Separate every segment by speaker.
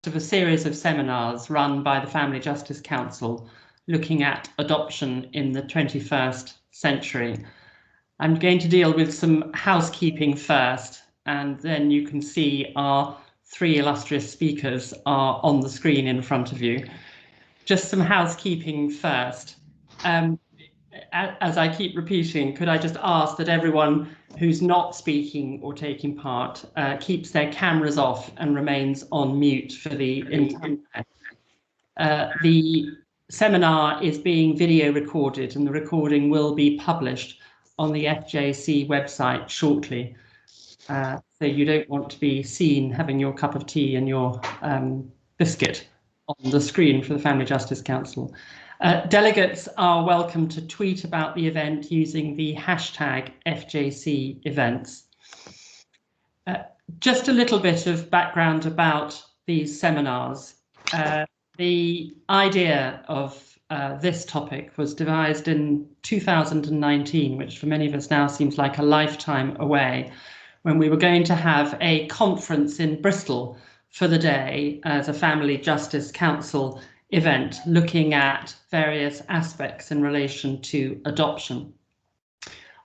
Speaker 1: of a series of seminars run by the Family Justice Council looking at adoption in the 21st century. I'm going to deal with some housekeeping first, and then you can see our three illustrious speakers are on the screen in front of you. Just some housekeeping first. As I keep repeating, could I just ask that everyone who's not speaking or taking part keeps their cameras off and remains on mute for the internet. The seminar is being video recorded, and the recording will be published on the FJC website shortly. So you don't want to be seen having your cup of tea and your biscuit on the screen for the Family Justice Council. Delegates are welcome to tweet about the event using the hashtag FJC events. Just a little bit of background about these seminars. The idea of this topic was devised in 2019, which for many of us now seems like a lifetime away, when we were going to have a conference in Bristol for the day as a Family Justice Council event looking at various aspects in relation to adoption.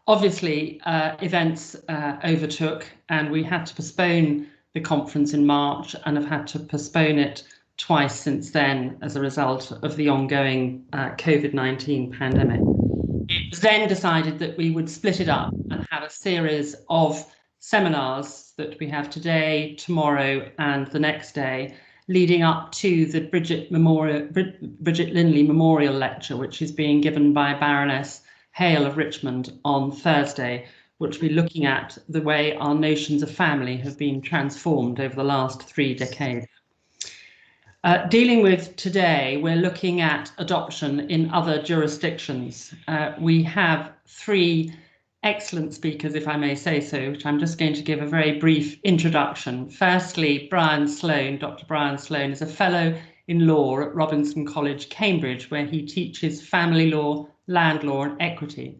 Speaker 1: Obviously, events overtook, and we had to postpone the conference in March and have had to postpone it twice since then as a result of the ongoing COVID-19 pandemic. It was then decided that we would split it up and have a series of seminars that we have today, tomorrow, and the next day, leading up to the Bridget Lindley Memorial Lecture, which is being given by Baroness Hale of Richmond on Thursday, which will be looking at the way our notions of family have been transformed over the last 3 decades. Dealing with today, we're looking at adoption in other jurisdictions. We have 3 excellent speakers, if I may say so, which I'm just going to give a very brief introduction. Firstly, Brian Sloan. Dr. Brian Sloan is a fellow in law at Robinson College, Cambridge, where he teaches family law, land law, and equity.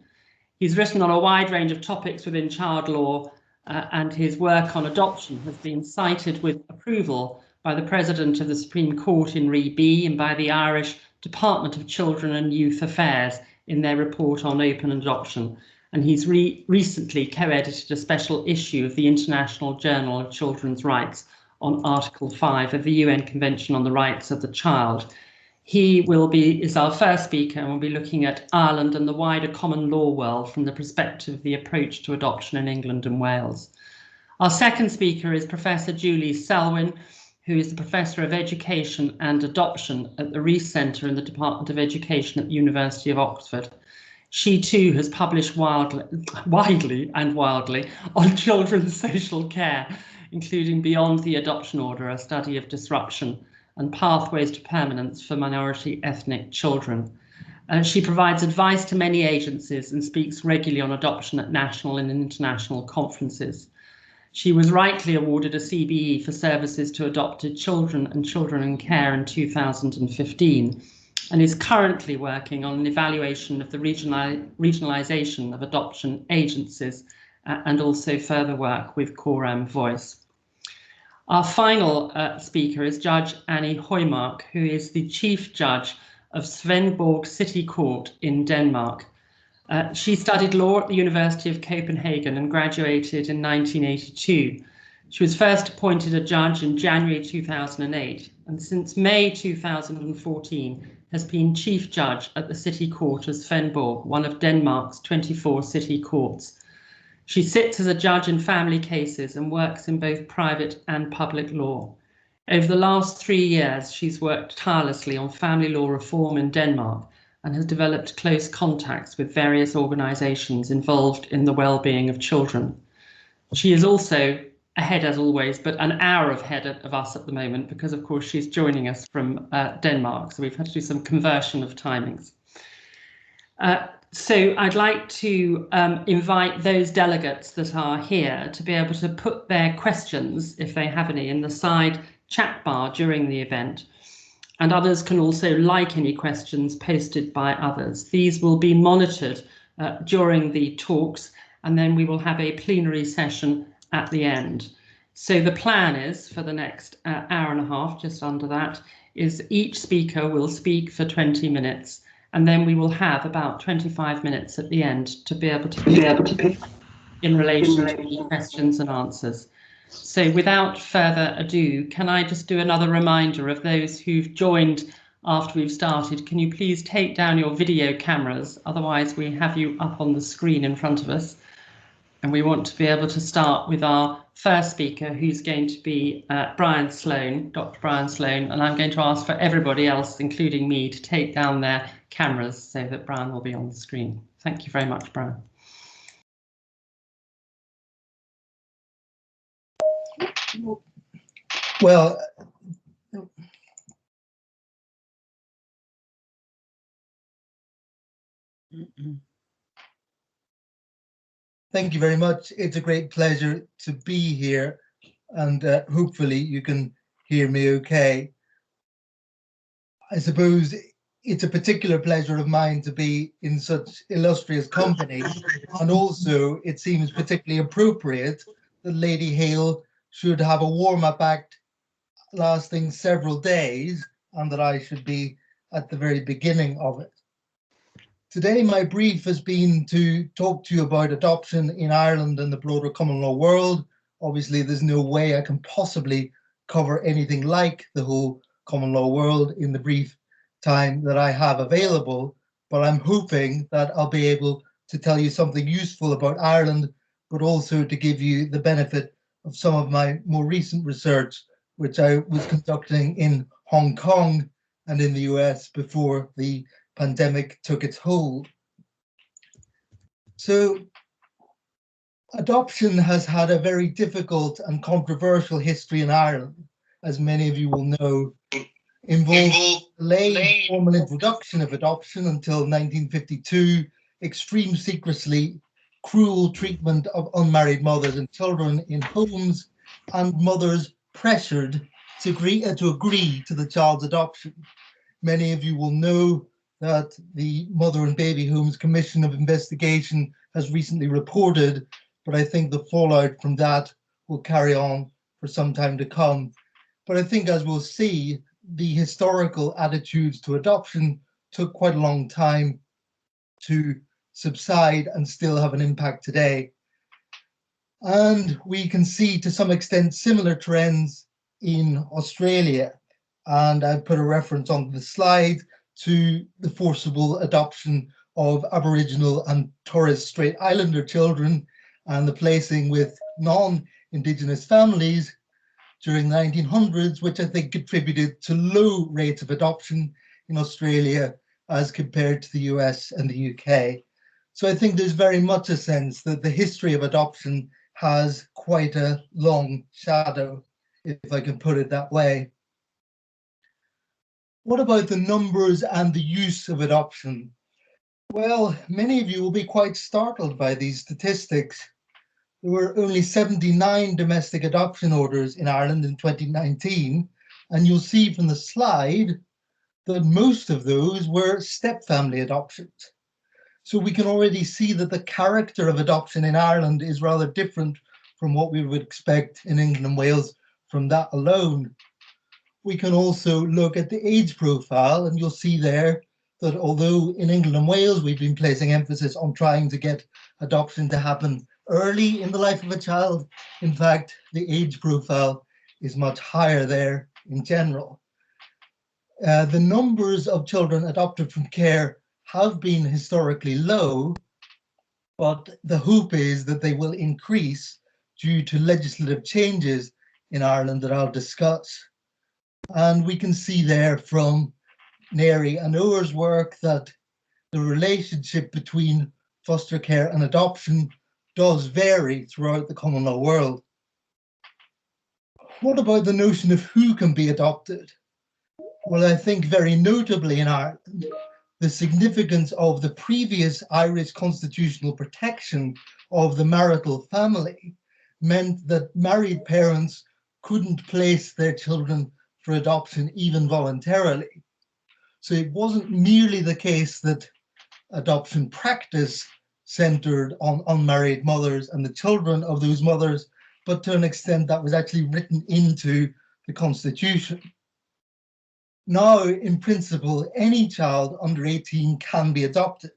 Speaker 1: He's written on a wide range of topics within child law, and his work on adoption has been cited with approval by the President of the Supreme Court in Re B and by the Irish Department of Children and Youth Affairs in their report on open adoption. And he's recently co-edited a special issue of the International Journal of Children's Rights on Article 5 of the UN Convention on the Rights of the Child. He is our first speaker, and will be looking at Ireland and the wider common law world from the perspective of the approach to adoption in England and Wales. Our second speaker is Professor Julie Selwyn, who is the Professor of Education and Adoption at the Rees Centre in the Department of Education at the University of Oxford. She too has published widely on children's social care, including Beyond the Adoption Order, a study of disruption, and pathways to permanence for minority ethnic children. She provides advice to many agencies and speaks regularly on adoption at national and international conferences. She was rightly awarded a CBE for services to adopted children and children in care in 2015. And is currently working on an evaluation of the regionalisation of adoption agencies and also further work with Coram Voice. Our final speaker is Judge Annie Højmark, who is the Chief Judge of Svendborg City Court in Denmark. She studied law at the University of Copenhagen and graduated in 1982. She was first appointed a judge in January 2008, and since May 2014 has been Chief Judge at the City Court of Svendborg, one of Denmark's 24 city courts. She sits as a judge in family cases and works in both private and public law. Over the last 3 years, she's worked tirelessly on family law reform in Denmark and has developed close contacts with various organisations involved in the well-being of children. She is also ahead as always, but an hour ahead of us at the moment because, of course, she's joining us from Denmark. So we've had to do some conversion of timings. So I'd like to invite those delegates that are here to be able to put their questions, if they have any, in the side chat bar during the event. And others can also like any questions posted by others. These will be monitored during the talks, and then we will have a plenary session at the end. So the plan is for the next hour and a half, just under that, is each speaker will speak for 20 minutes, and then we will have about 25 minutes at the end to be able to pick in relation to questions and answers. So without further ado, can I just do another reminder of those who've joined after we've started? Can you please take down your video cameras? Otherwise we have you up on the screen in front of us. And we want to be able to start with our first speaker, who's going to be Brian Sloan, Dr. Brian Sloan, and I'm going to ask for everybody else, including me, to take down their cameras so that Brian will be on the screen. Thank you very much, Brian.
Speaker 2: Well, thank you very much. It's a great pleasure to be here, and hopefully you can hear me okay. I suppose it's a particular pleasure of mine to be in such illustrious company, and also it seems particularly appropriate that Lady Hale should have a warm-up act lasting several days, and that I should be at the very beginning of it. Today, my brief has been to talk to you about adoption in Ireland and the broader common law world. Obviously, there's no way I can possibly cover anything like the whole common law world in the brief time that I have available, but I'm hoping that I'll be able to tell you something useful about Ireland, but also to give you the benefit of some of my more recent research, which I was conducting in Hong Kong and in the US before the pandemic took its hold. So adoption has had a very difficult and controversial history in Ireland, as many of you will know, involved delayed formal introduction of adoption until 1952, extreme secrecy, cruel treatment of unmarried mothers and children in homes, and mothers pressured to agree to the child's adoption. Many of you will know that the Mother and Baby Homes Commission of Investigation has recently reported, but I think the fallout from that will carry on for some time to come. But I think, as we'll see, the historical attitudes to adoption took quite a long time to subside and still have an impact today. And we can see to some extent similar trends in Australia. And I've put a reference on the slide to the forcible adoption of Aboriginal and Torres Strait Islander children and the placing with non-Indigenous families during the 1900s, which I think contributed to low rates of adoption in Australia as compared to the US and the UK. So I think there's very much a sense that the history of adoption has quite a long shadow, if I can put it that way. What about the numbers and the use of adoption? Well, many of you will be quite startled by these statistics. There were only 79 domestic adoption orders in Ireland in 2019, and you'll see from the slide that most of those were step-family adoptions. So we can already see that the character of adoption in Ireland is rather different from what we would expect in England and Wales from that alone. We can also look at the age profile, and you'll see there that although in England and Wales we've been placing emphasis on trying to get adoption to happen early in the life of a child, in fact, the age profile is much higher there in general. The numbers of children adopted from care have been historically low, but the hope is that they will increase due to legislative changes in Ireland that I'll discuss. And we can see there from Neri and Ower's work that the relationship between foster care and adoption does vary throughout the common law world. What about the notion of who can be adopted? Well, I think very notably in Ireland, the significance of the previous Irish constitutional protection of the marital family meant that married parents couldn't place their children for adoption even voluntarily. So it wasn't merely the case that adoption practice centered on unmarried mothers and the children of those mothers, but to an extent that was actually written into the Constitution. Now, in principle, any child under 18 can be adopted,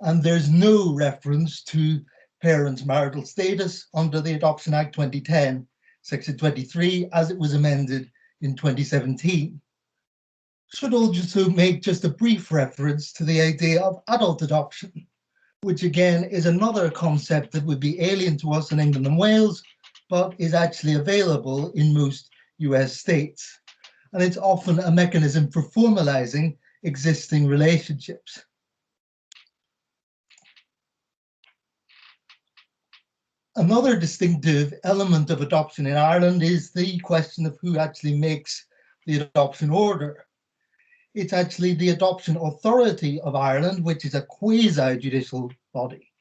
Speaker 2: and there's no reference to parents' marital status under the Adoption Act 2010, Section 23, as it was amended in 2017. Should also make just a brief reference to the idea of adult adoption, which again is another concept that would be alien to us in England and Wales, but is actually available in most US states. And it's often a mechanism for formalizing existing relationships. Another distinctive element of adoption in Ireland is the question of who actually makes the adoption order. It's actually the Adoption Authority of Ireland, which is a quasi-judicial body.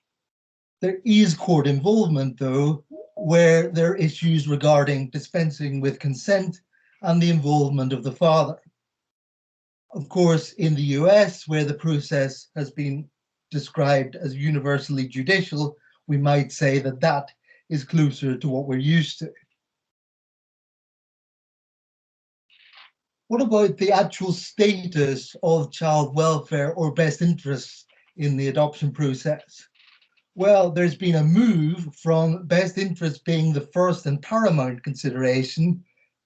Speaker 2: There is court involvement, though, where there are issues regarding dispensing with consent and the involvement of the father. Of course, in the US, where the process has been described as universally judicial, we might say that that is closer to what we're used to. What about the actual status of child welfare or best interests in the adoption process? Well, there's been a move from best interest being the first and paramount consideration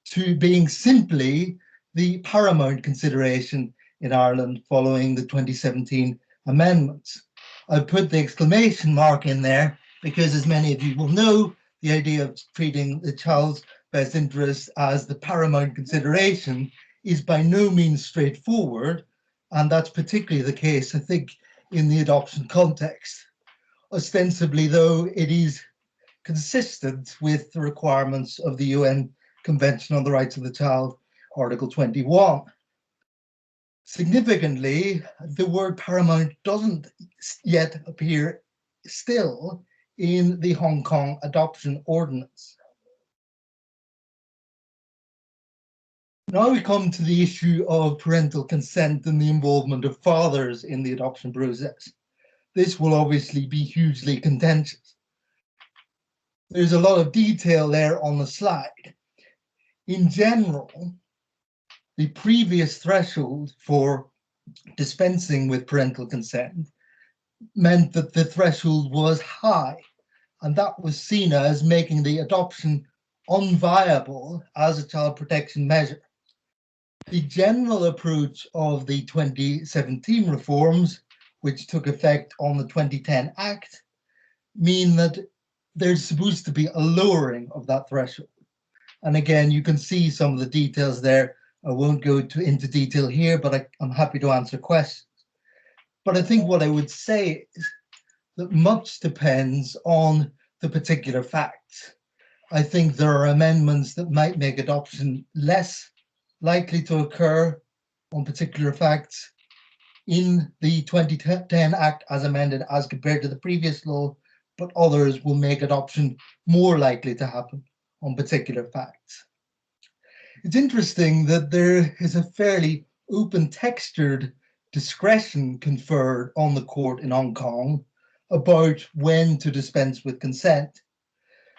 Speaker 2: to being simply the paramount consideration in Ireland following the 2017 amendments. I've put the exclamation mark in there because, as many of you will know, the idea of treating the child's best interest as the paramount consideration is by no means straightforward, and that's particularly the case, I think, in the adoption context. Ostensibly, though, it is consistent with the requirements of the UN Convention on the Rights of the Child, Article 21. Significantly, the word paramount doesn't yet appear still in the Hong Kong Adoption Ordinance. Now we come to the issue of parental consent and the involvement of fathers in the adoption process. This will obviously be hugely contentious. There's a lot of detail there on the slide. In general, the previous threshold for dispensing with parental consent meant that the threshold was high, and that was seen as making the adoption unviable as a child protection measure. The general approach of the 2017 reforms, which took effect on the 2010 Act, mean that there's supposed to be a lowering of that threshold. And again, you can see some of the details there. I won't go into detail here, but I'm happy to answer questions. But I think what I would say is that much depends on the particular facts. I think there are amendments that might make adoption less likely to occur on particular facts in the 2010 Act as amended as compared to the previous law, but others will make adoption more likely to happen on particular facts. It's interesting that there is a fairly open textured discretion conferred on the court in Hong Kong about when to dispense with consent.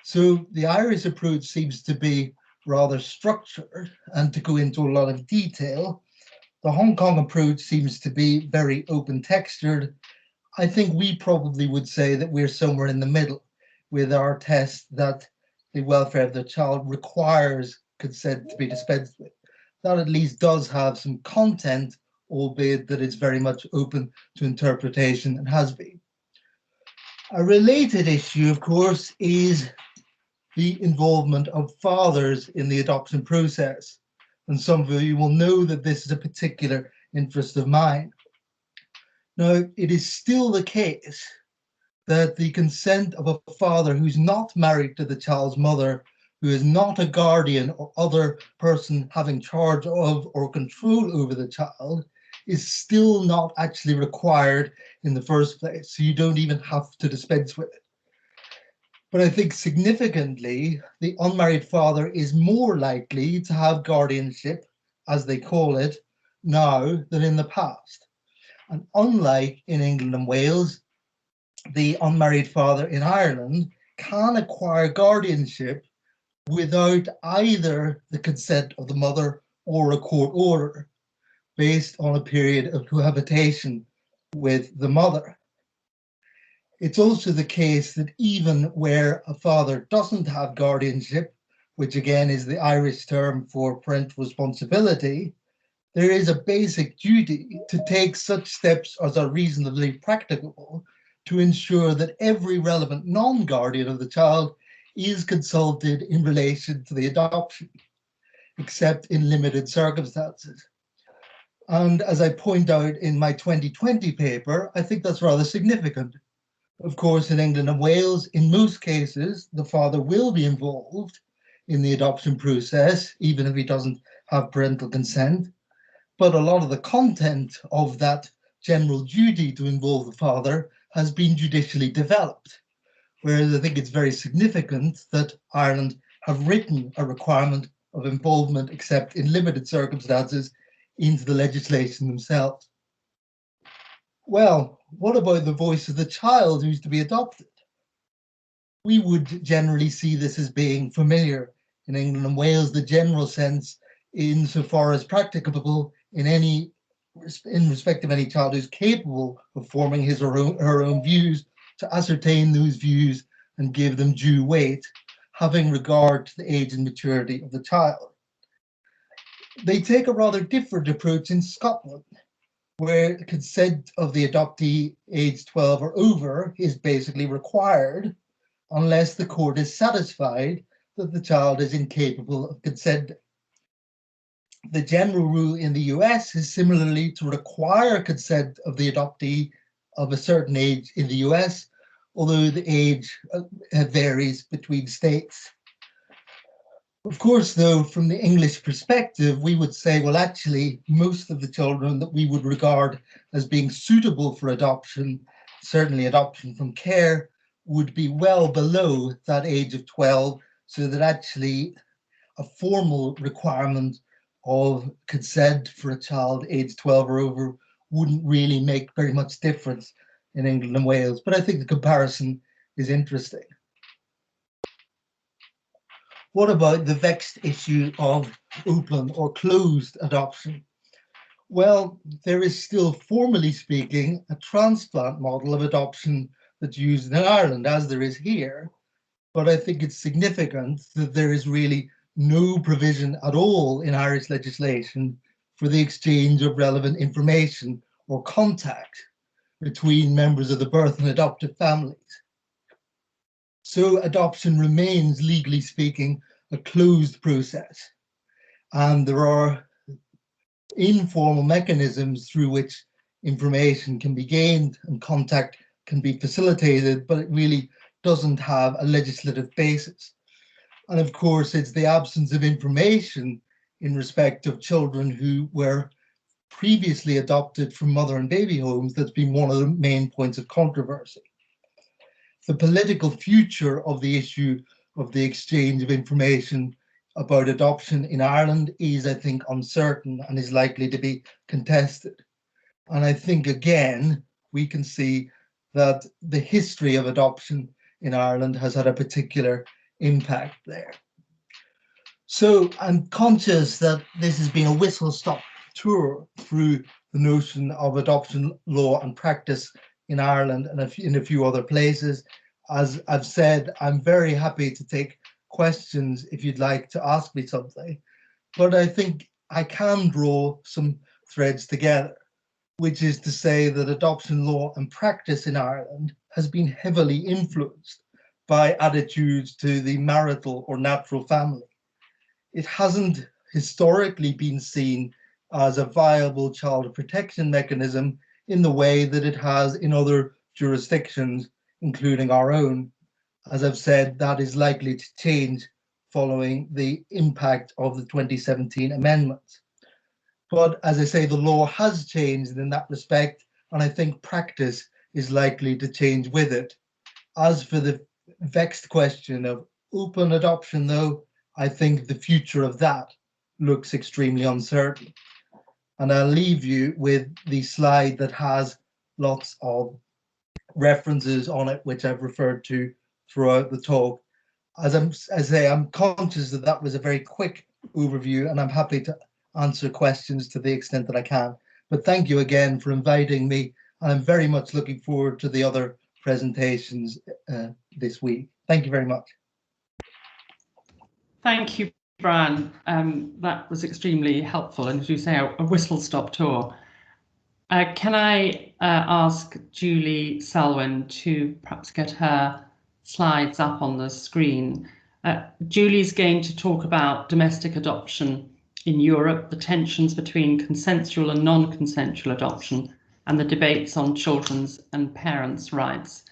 Speaker 2: So the Irish approach seems to be rather structured and to go into a lot of detail. The Hong Kong approach seems to be very open textured. I think we probably would say that we're somewhere in the middle with our test that the welfare of the child requires consent to be dispensed with. That at least does have some content, albeit that it's very much open to interpretation and has been. A related issue, of course, is the involvement of fathers in the adoption process. And some of you will know that this is a particular interest of mine. Now, it is still the case that the consent of a father who's not married to the child's mother, who is not a guardian or other person having charge of or control over the child, is still not actually required in the first place. So you don't even have to dispense with it. But I think significantly, the unmarried father is more likely to have guardianship, as they call it, now than in the past. And unlike in England and Wales, the unmarried father in Ireland can acquire guardianship without either the consent of the mother or a court order, based on a period of cohabitation with the mother. It's also the case that even where a father doesn't have guardianship, which again is the Irish term for parental responsibility, there is a basic duty to take such steps as are reasonably practicable to ensure that every relevant non-guardian of the child is consulted in relation to the adoption, except in limited circumstances. And as I point out in my 2020 paper, I think that's rather significant. Of course, in England and Wales, in most cases, the father will be involved in the adoption process, even if he doesn't have parental consent. But a lot of the content of that general duty to involve the father has been judicially developed. Whereas I think it's very significant that Ireland have written a requirement of involvement, except in limited circumstances, into the legislation themselves. Well, what about the voice of the child who's to be adopted? We would generally see this as being familiar in England and Wales, the general sense, insofar as practicable in respect of any child who's capable of forming his or her own views, to ascertain those views and give them due weight, having regard to the age and maturity of the child. They take a rather different approach in Scotland, where consent of the adoptee aged 12 or over is basically required unless the court is satisfied that the child is incapable of consenting. The general rule in the US is similarly to require consent of the adoptee of a certain age in the US, although the age varies between states. Of course, though, from the English perspective, we would say, well, actually, most of the children that we would regard as being suitable for adoption, certainly adoption from care, would be well below that age of 12, so that actually a formal requirement of consent for a child aged 12 or over wouldn't really make very much difference in England and Wales. But I think the comparison is interesting. What about the vexed issue of open or closed adoption? Well, there is still, formally speaking, a transplant model of adoption that's used in Ireland, as there is here. But I think it's significant that there is really no provision at all in Irish legislation for the exchange of relevant information or contact between members of the birth and adoptive families. So adoption remains, legally speaking, a closed process. And there are informal mechanisms through which information can be gained and contact can be facilitated, but it really doesn't have a legislative basis. And of course, it's the absence of information in respect of children who were previously adopted from mother and baby homes that's been one of the main points of controversy. The political future of the issue of the exchange of information about adoption in Ireland is, I think, uncertain and is likely to be contested. And I think, again, we can see that the history of adoption in Ireland has had a particular impact there. So I'm conscious that this has been a whistle-stop tour through the notion of adoption law and practice in Ireland and in a few other places. As I've said, I'm very happy to take questions if you'd like to ask me something, but I think I can draw some threads together, which is to say that adoption law and practice in Ireland has been heavily influenced by attitudes to the marital or natural family. It hasn't historically been seen as a viable child protection mechanism in the way that it has in other jurisdictions, including our own. As I've said, that is likely to change following the impact of the 2017 amendments. But as I say, the law has changed in that respect, and I think practice is likely to change with it. As for the vexed question of open adoption, though, I think the future of that looks extremely uncertain. And I'll leave you with the slide that has lots of references on it, which I've referred to throughout the talk. As I say, I'm conscious that that was a very quick overview, and I'm happy to answer questions to the extent that I can. But thank you again for inviting me. I'm very much looking forward to the other presentations this week. Thank you very much.
Speaker 1: Thank you, Brian. That was extremely helpful, and as you say, a whistle-stop tour. Can I ask Julie Selwyn to perhaps get her slides up on the screen? Julie's going to talk about domestic adoption in Europe, the tensions between consensual and non-consensual adoption, and the debates on children's and parents' rights.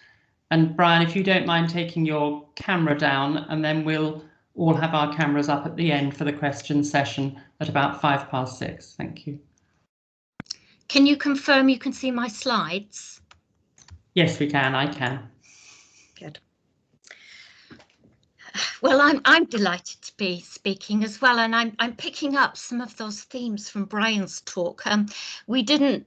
Speaker 1: And Brian, if you don't mind taking your camera down, and then we'll all have our cameras up at the end for the question session at about 6:05. Thank you.
Speaker 3: Can you confirm you can see my slides?
Speaker 1: Yes, we can. I can.
Speaker 3: Good. Well, I'm delighted to be speaking as well, and I'm picking up some of those themes from Brian's talk. We didn't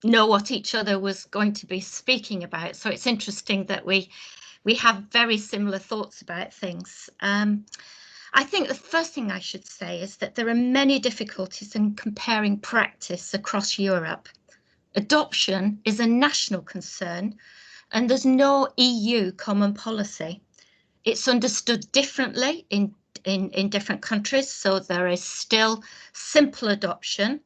Speaker 3: know what each other was going to be speaking about, so it's interesting that we have very similar thoughts about things. I think the first thing I should say is that there are many difficulties in comparing practice across Europe. Adoption is a national concern, and there's no EU common policy. It's understood differently in different countries, so there is still simple adoption,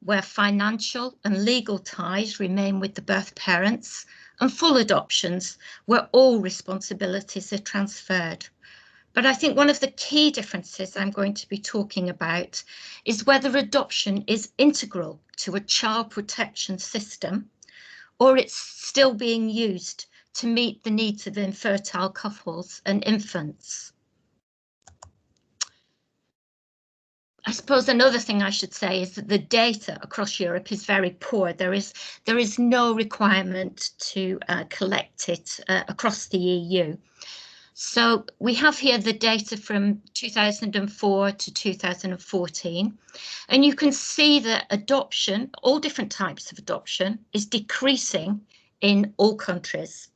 Speaker 3: where financial and legal ties remain with the birth parents, and full adoptions, where all responsibilities are transferred. But I think one of the key differences I'm going to be talking about is whether adoption is integral to a child protection system, or it's still being used to meet the needs of infertile couples and infants. I suppose another thing I should say is that the data across Europe is very poor. There is no requirement to collect it across the EU. So we have here the data from 2004 to 2014, and you can see that adoption, all different types of adoption, is decreasing in all countries.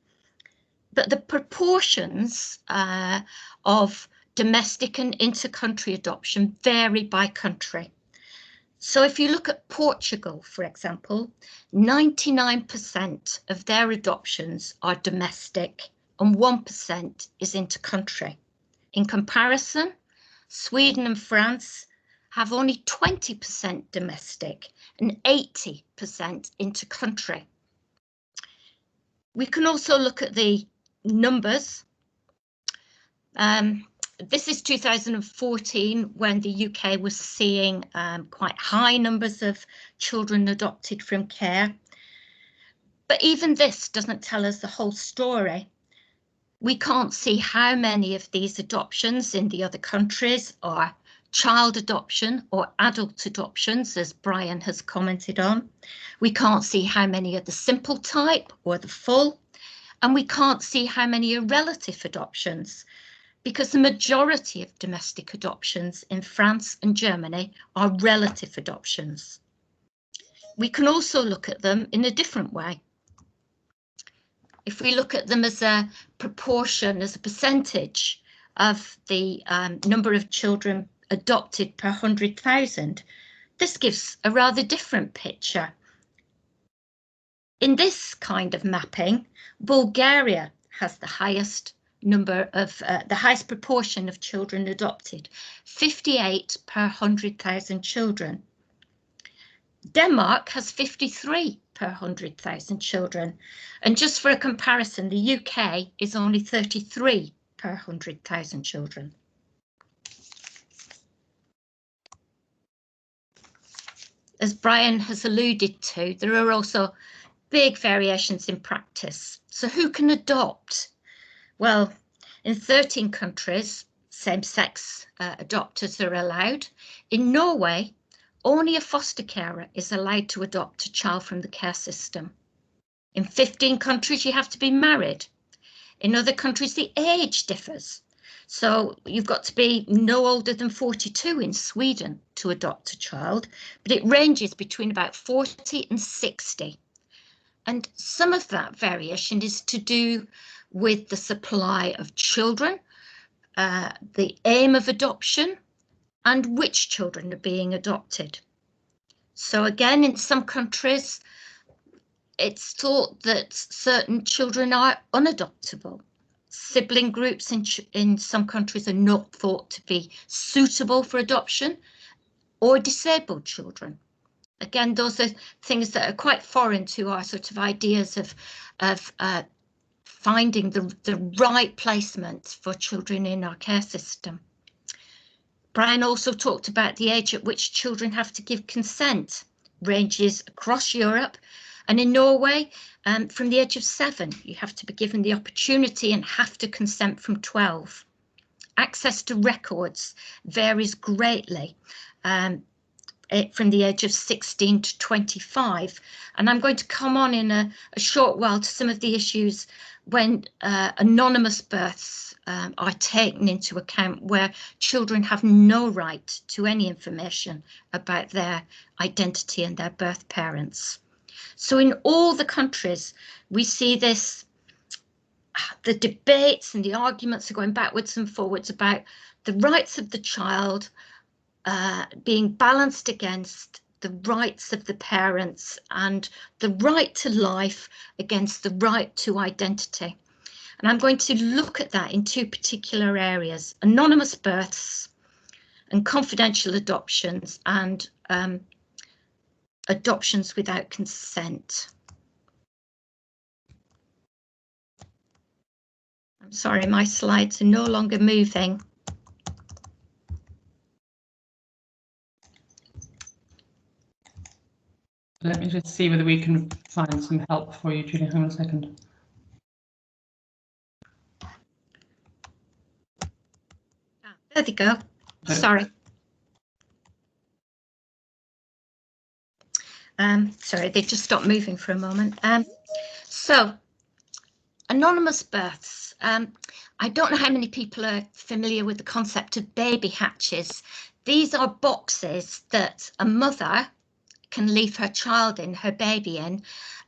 Speaker 3: But the proportions of domestic and inter-country adoption vary by country. So if you look at Portugal, for example, 99% of their adoptions are domestic, and 1% is inter-country. In comparison, Sweden and France have only 20% domestic and 80% inter-country. We can also look at the numbers. This is 2014, when the UK was seeing quite high numbers of children adopted from care. But even this doesn't tell us the whole story. We can't see how many of these adoptions in the other countries are child adoption or adult adoptions, as Brian has commented on. We can't see how many are the simple type or the full, and we can't see how many are relative adoptions, because the majority of domestic adoptions in France and Germany are relative adoptions. We can also look at them in a different way. If we look at them as a proportion, as a percentage of the number of children adopted per 100,000, this gives a rather different picture. In this kind of mapping, Bulgaria has the highest number of, the highest proportion of children adopted, 58 per 100,000 children. Denmark has 53 per 100,000 children, and just for a comparison, the UK is only 33 per 100,000 children. As Brian has alluded to, there are also big variations in practice. So who can adopt? Well, in 13 countries, same-sex adopters are allowed. In Norway, only a foster carer is allowed to adopt a child from the care system. In 15 countries, you have to be married. In other countries, the age differs. So you've got to be no older than 42 in Sweden to adopt a child, but it ranges between about 40 and 60. And some of that variation is to do with the supply of children, the aim of adoption, and which children are being adopted. So again, in some countries, it's thought that certain children are unadoptable. Sibling groups in some countries are not thought to be suitable for adoption, or disabled children. Again, those are things that are quite foreign to our sort of ideas of finding the right placement for children in our care system. Brian also talked about the age at which children have to give consent, ranges across Europe, and in Norway, from the age of 7, you have to be given the opportunity and have to consent from 12. Access to records varies greatly from the age of 16 to 25. And I'm going to come on in a short while to some of the issues when anonymous births are taken into account, where children have no right to any information about their identity and their birth parents. So in all the countries, we see this, the debates and the arguments are going backwards and forwards about the rights of the child being balanced against the rights of the parents, and the right to life against the right to identity. And I'm going to look at that in 2 particular areas: anonymous births and confidential adoptions, and adoptions without consent. I'm sorry, my slides are no longer moving.
Speaker 1: Let me just see whether we can find some help for you, Julie. Hang on a second.
Speaker 3: There they go. Sorry. Sorry, they just stopped moving for a moment. So, anonymous births. I don't know how many people are familiar with the concept of baby hatches. These are boxes that a mother can leave her child in, her baby in,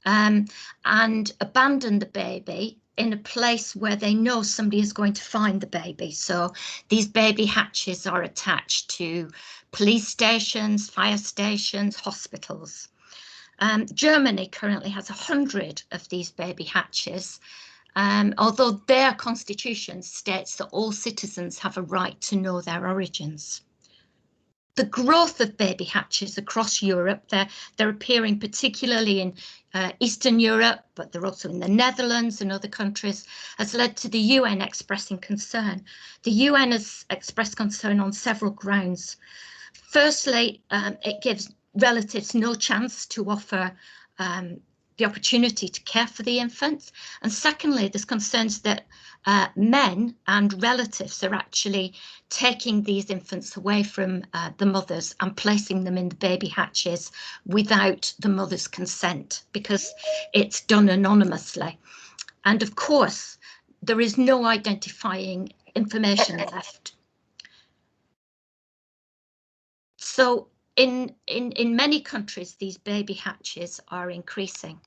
Speaker 3: and abandon the baby in a place where they know somebody is going to find the baby. So these baby hatches are attached to police stations, fire stations, hospitals. Germany currently has 100 of these baby hatches, although their constitution states that all citizens have a right to know their origins. The growth of baby hatches across Europe, they're appearing particularly in Eastern Europe, but they're also in the Netherlands and other countries, has led to the UN expressing concern. The UN has expressed concern on several grounds. Firstly, it gives relatives no chance to offer the opportunity to care for the infants. And secondly, there's concerns that men and relatives are actually taking these infants away from the mothers and placing them in the baby hatches without the mother's consent, because it's done anonymously. And of course, there is no identifying information left. So in many countries, these baby hatches are increasing.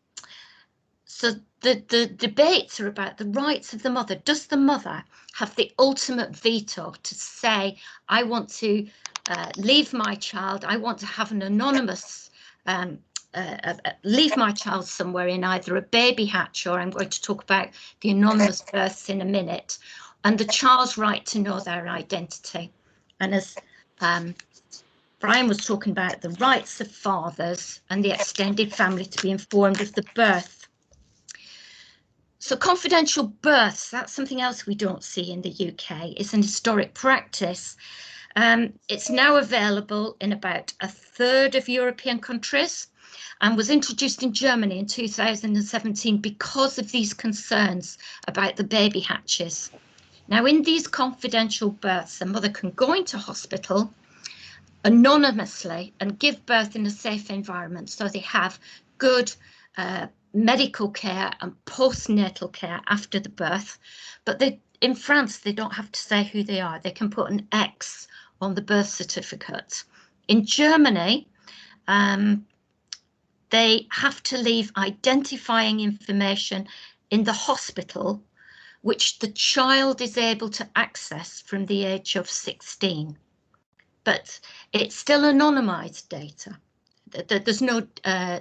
Speaker 3: So the debates are about the rights of the mother. Does the mother have the ultimate veto to say, I want to leave my child, I want to have an anonymous, leave my child somewhere in either a baby hatch, or I'm going to talk about the anonymous births in a minute, and the child's right to know their identity. And as Brian was talking about, the rights of fathers and the extended family to be informed of the birth. So confidential births, that's something else we don't see in the UK. It's an historic practice. It's now available in about 1/3 of European countries, and was introduced in Germany in 2017 because of these concerns about the baby hatches. Now, in these confidential births, a mother can go into hospital anonymously and give birth in a safe environment, so they have good medical care and postnatal care after the birth. But in France, they don't have to say who they are. They can put an X on the birth certificate. In Germany, they have to leave identifying information in the hospital which the child is able to access from the age of 16. But it's still anonymised data. There's no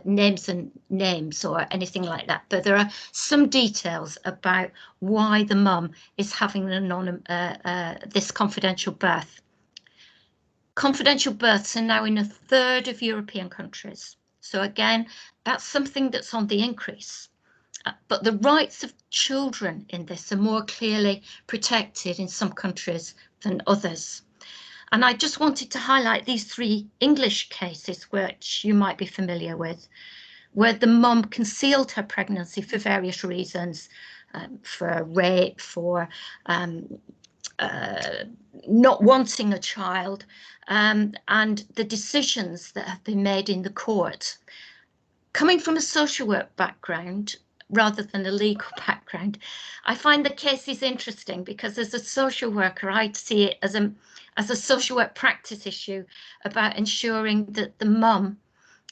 Speaker 3: names or anything like that, but there are some details about why the mum is having this confidential birth. Confidential births are now in a third of European countries. So again, that's something that's on the increase. But the rights of children in this are more clearly protected in some countries than others. And I just wanted to highlight these 3 English cases, which you might be familiar with, where the mum concealed her pregnancy for various reasons, for rape, for not wanting a child, and the decisions that have been made in the court. Coming from a social work background, rather than a legal background, I find the cases interesting because as a social worker, I see it as a social work practice issue about ensuring that the mum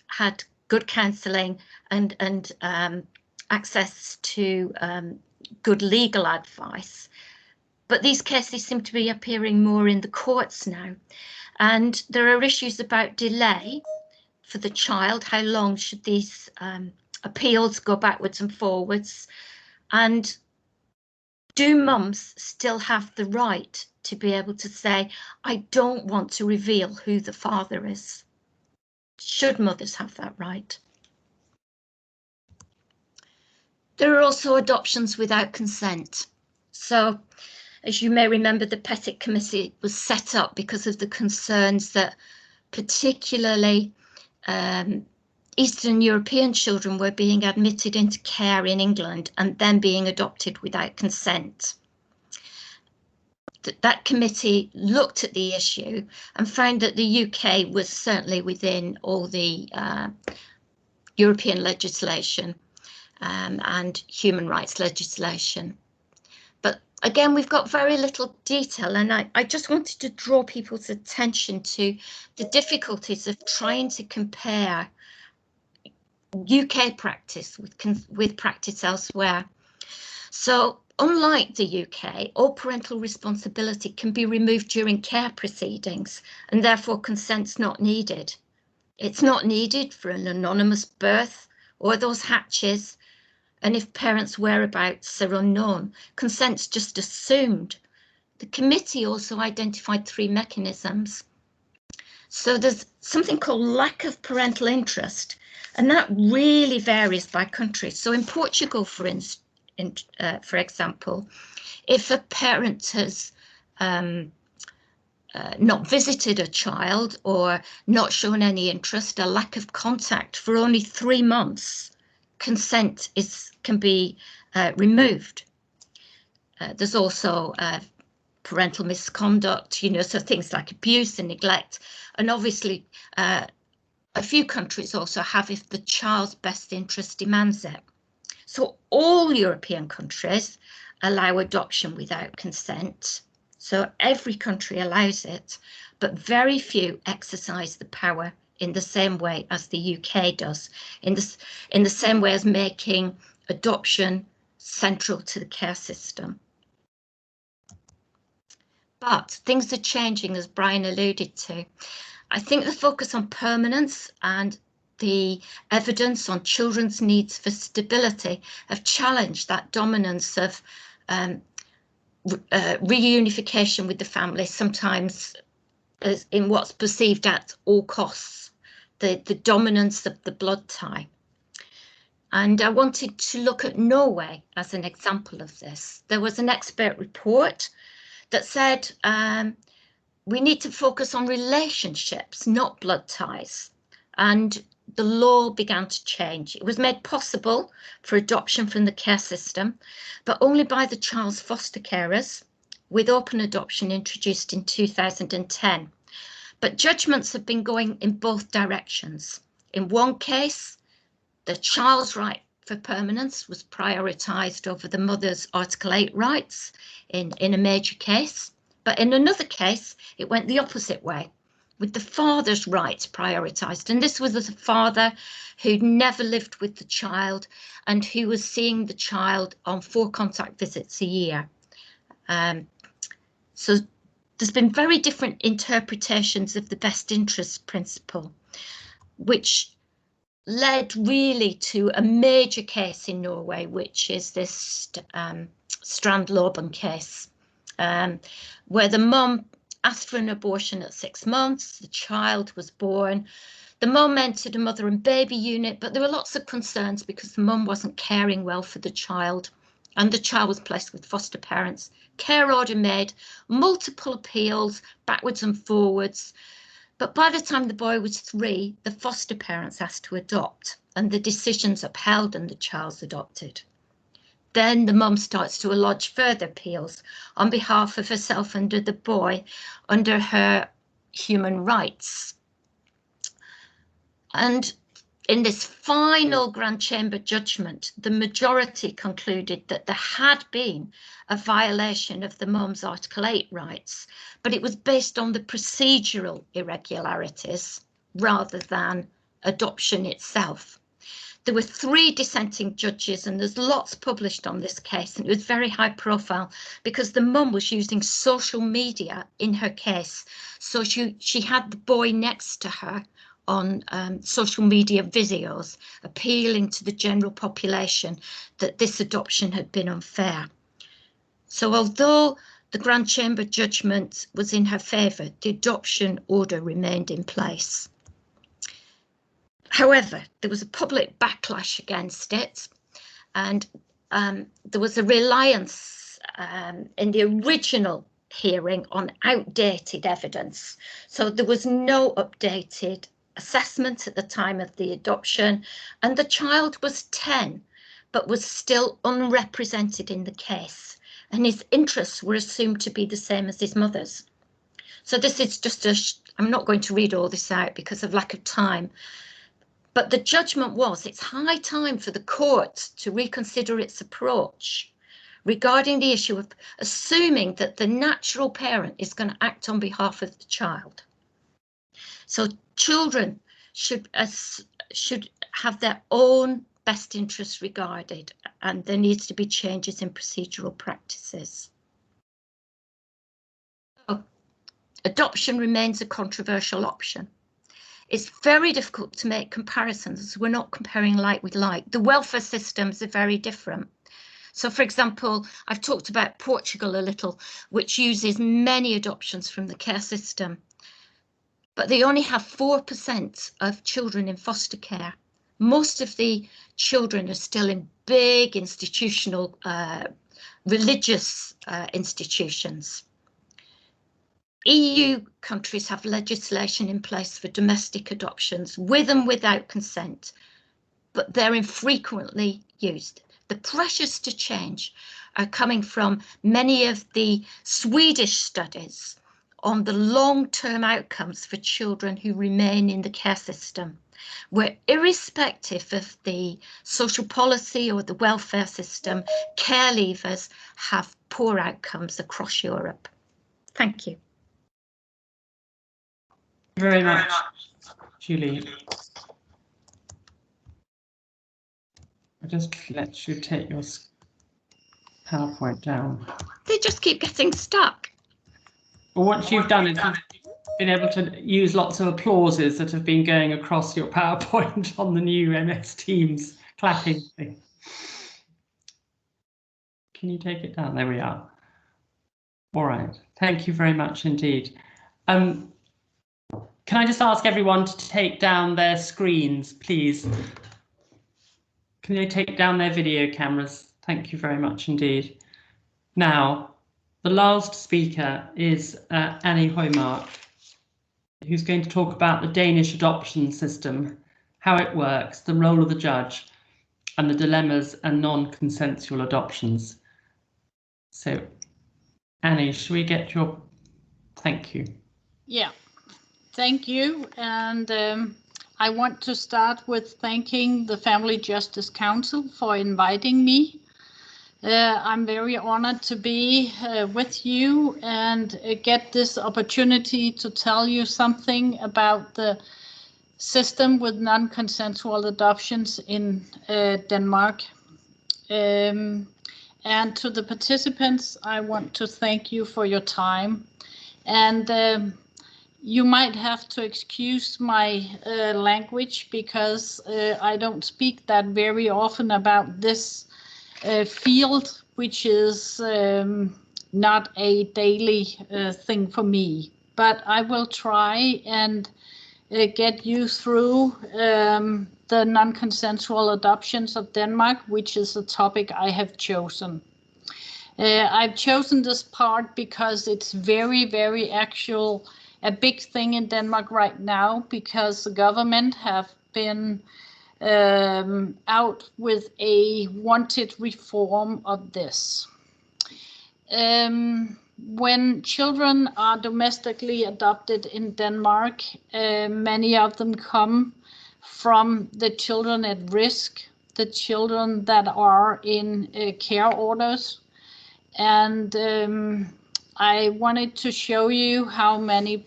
Speaker 3: had good counselling and access to good legal advice. But these cases seem to be appearing more in the courts now. And there are issues about delay for the child. How long should these appeals go backwards and forwards? And do mums still have the right to be able to say, I don't want to reveal who the father is? Should mothers have that right? There are also adoptions without consent. So, as you may remember, the Pettit Committee was set up because of the concerns that particularly Eastern European children were being admitted into care in England and then being adopted without consent. That committee looked at the issue and found that the UK was certainly within all the European legislation and human rights legislation. But again, we've got very little detail, and I just wanted to draw people's attention to the difficulties of trying to compare UK practice with practice elsewhere. So unlike the UK, all parental responsibility can be removed during care proceedings, and therefore consent's not needed. It's not needed for an anonymous birth or those hatches, and if parents' whereabouts are unknown, consent's just assumed. The committee also identified 3 mechanisms. So there's something called lack of parental interest, and that really varies by country. So in Portugal, for example, if a parent has not visited a child or not shown any interest, a lack of contact for only 3 months, consent can be removed. There's also parental misconduct, so things like abuse and neglect. And obviously, a few countries also have if the child's best interest demands it. So all European countries allow adoption without consent. So every country allows it, but very few exercise the power in the same way as the UK does, in the same way as making adoption central to the care system. But things are changing, as Brian alluded to. I think the focus on permanence and the evidence on children's needs for stability have challenged that dominance of reunification with the family, sometimes as in what's perceived at all costs, the dominance of the blood tie. And I wanted to look at Norway as an example of this. There was an expert report that said we need to focus on relationships, not blood ties. And the law began to change. It was made possible for adoption from the care system, but only by the child's foster carers, with open adoption introduced in 2010. But judgments have been going in both directions. In one case, the child's right for permanence was prioritised over the mother's Article 8 rights in a major case. But in another case, it went the opposite way. with the father's rights prioritised. And this was a father who'd never lived with the child and who was seeing the child on 4 contact visits a year. So there's been very different interpretations of the best interest principle, which led really to a major case in Norway, which is this Strand-Loben case, where the mum asked for an abortion at 6 months, the child was born, the mum entered a mother and baby unit, but there were lots of concerns because the mum wasn't caring well for the child, and the child was placed with foster parents, care order made, multiple appeals backwards and forwards. But by the time the boy was 3, the foster parents asked to adopt, and the decision's upheld and the child's adopted. Then the mum starts to lodge further appeals on behalf of herself and the boy under her human rights. And in this final Grand Chamber judgment, the majority concluded that there had been a violation of the mum's Article 8 rights, but it was based on the procedural irregularities rather than adoption itself. There were 3 dissenting judges, and there's lots published on this case, and it was very high profile because the mum was using social media in her case. So she had the boy next to her on social media videos appealing to the general population that this adoption had been unfair. So although the Grand Chamber judgment was in her favour, the adoption order remained in place. However, there was a public backlash against it, and there was a reliance in the original hearing on outdated evidence. So there was no updated assessment at the time of the adoption, and the child was 10 but was still unrepresented in the case, and his interests were assumed to be the same as his mother's. So this is just I'm not going to read all this out because of lack of time, but the judgment was it's high time for the court to reconsider its approach regarding the issue of assuming that the natural parent is going to act on behalf of the child. So children should have their own best interests regarded, and there needs to be changes in procedural practices. So, adoption remains a controversial option. It's very difficult to make comparisons. We're not comparing like with like. The welfare systems are very different. So, for example, I've talked about Portugal a little, which uses many adoptions from the care system, but they only have 4% of children in foster care. Most of the children are still in big institutional, religious institutions. EU countries have legislation in place for domestic adoptions with and without consent, but they're infrequently used. The pressures to change are coming from many of the Swedish studies on the long-term outcomes for children who remain in the care system, where irrespective of the social policy or the welfare system, care leavers have poor outcomes across Europe. Thank you.
Speaker 1: Very much, Julie. I'll just let you take your PowerPoint down.
Speaker 3: They just keep getting stuck.
Speaker 1: Well, what you've done is you've been able to use lots of applauses that have been going across your PowerPoint on the new MS Teams clapping thing. Can you take it down? There we are. All right. Thank you very much indeed. Can I just ask everyone to take down their screens, please? Can they take down their video cameras? Thank you very much indeed. Now, the last speaker is Annie Højmark, who's going to talk about the Danish adoption system, how it works, the role of the judge, and the dilemmas and non-consensual adoptions. So, Annie, should we get your... Thank you.
Speaker 4: Yeah, thank you. And I want to start with thanking the Family Justice Council for inviting me. I'm very honored to be with you and get this opportunity to tell you something about the system with non-consensual adoptions in Denmark. And to the participants, I want to thank you for your time. And you might have to excuse my language because I don't speak that very often about this field, which is not a daily thing for me. But I will try and get you through the non-consensual adoptions of Denmark, which is a topic I have chosen. I've chosen this part because it's very, very actual, a big thing in Denmark right now, because the government have been out with a wanted reform of this. When children are domestically adopted in Denmark, many of them come from the children at risk, the children that are in care orders. And I wanted to show you how many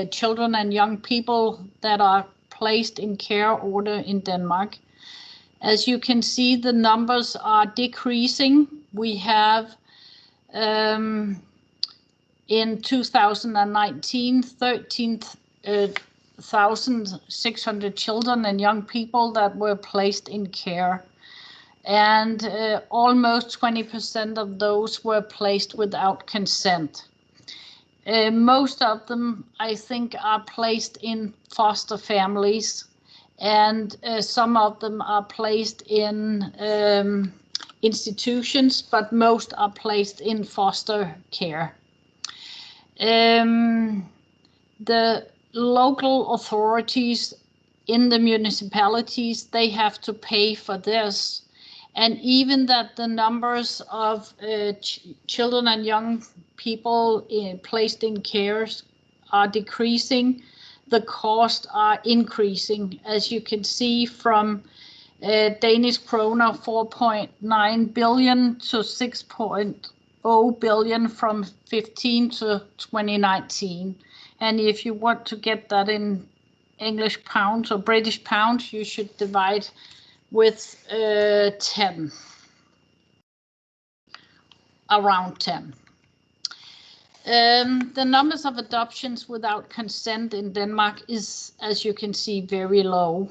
Speaker 4: children and young people that are placed in care order in Denmark. As you can see, the numbers are decreasing. We have in 2019, 13,600 children and young people that were placed in care. And almost 20% of those were placed without consent. Most of them, I think, are placed in foster families, and some of them are placed in institutions, but most are placed in foster care. The local authorities in the municipalities, they have to pay for this. And even that the numbers of children and young people placed in cares are decreasing, the costs are increasing. As you can see, from Danish kroner 4.9 billion to 6.0 billion from 15 to 2019. And if you want to get that in English pounds or British pounds, you should divide with 10, around 10. The numbers of adoptions without consent in Denmark is, as you can see, very low.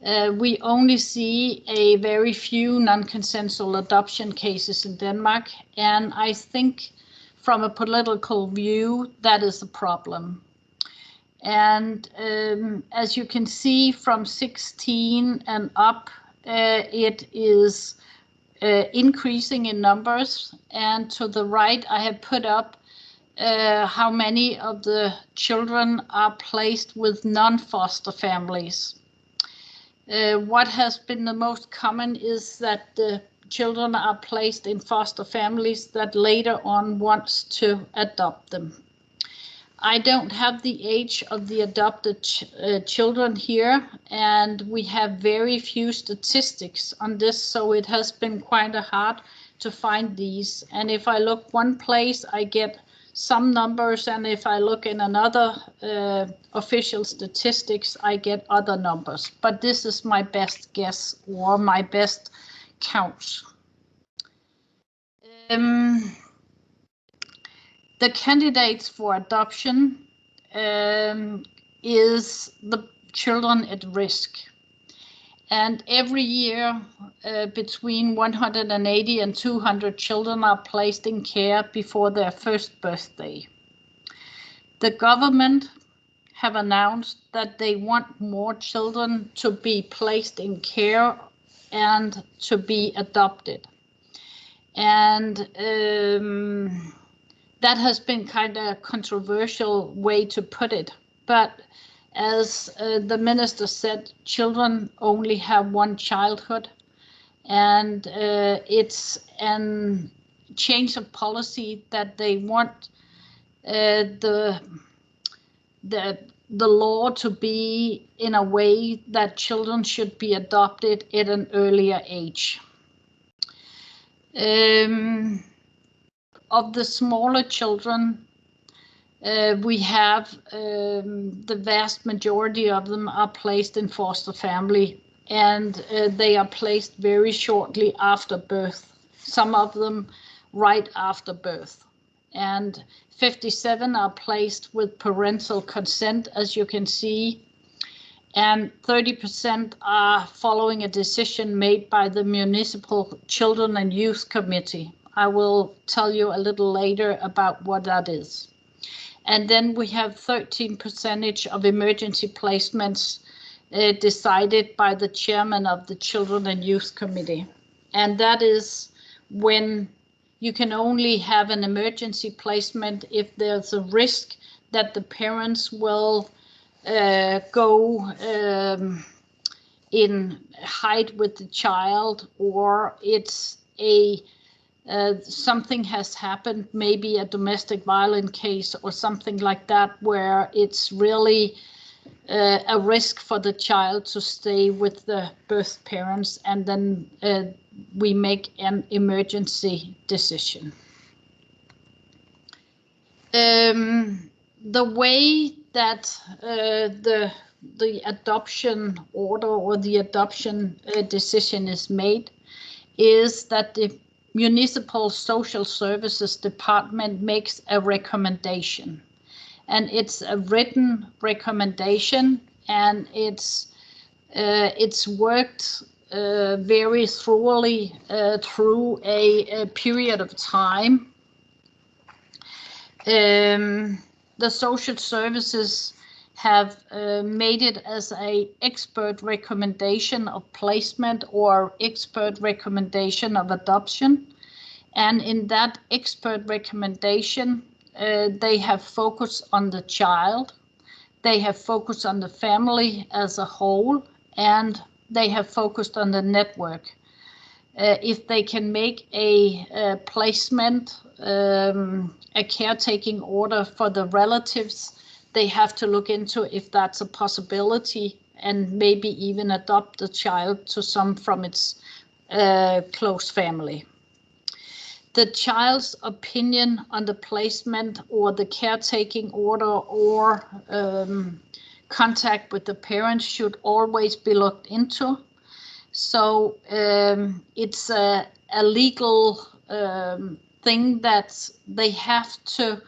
Speaker 4: We only see a very few non-consensual adoption cases in Denmark, and I think from a political view, that is a problem. And as you can see, from 16 and up, it is increasing in numbers. And to the right, I have put up how many of the children are placed with non-foster families. What has been the most common is that the children are placed in foster families that later on wants to adopt them. I don't have the age of the adopted children here, and we have very few statistics on this, so it has been quite hard to find these. And if I look one place, I get some numbers, and if I look in another official statistics, I get other numbers. But this is my best guess or my best counts. The candidates for adoption is the children at risk. And every year, between 180 and 200 children are placed in care before their first birthday. The government have announced that they want more children to be placed in care and to be adopted. And that has been kind of a controversial way to put it. But as the minister said, children only have one childhood, and it's a change of policy that they want the law to be in a way that children should be adopted at an earlier age. Of the smaller children, we have the vast majority of them are placed in foster family, and they are placed very shortly after birth, some of them right after birth. And 57 are placed with parental consent, as you can see, and 30% are following a decision made by the Municipal Children and Youth Committee. I will tell you a little later about what that is. And then we have 13% of emergency placements decided by the chairman of the Children and Youth Committee. And that is when you can only have an emergency placement if there's a risk that the parents will go in hide with the child, or it's a something has happened, maybe a domestic violence case or something like that, where it's really a risk for the child to stay with the birth parents, and then we make an emergency decision. The way that the adoption order or the adoption decision is made is that the Municipal Social Services Department makes a recommendation, and it's a written recommendation, and it's worked very thoroughly through a period of time. The social services have made it as an expert recommendation of placement or expert recommendation of adoption. And in that expert recommendation, they have focused on the child, they have focused on the family as a whole, and they have focused on the network. If they can make a placement, a caretaking order for the relatives, they have to look into if that's a possibility, and maybe even adopt the child to some from its close family. The child's opinion on the placement or the caretaking order or contact with the parents should always be looked into. So it's a legal thing that they have to,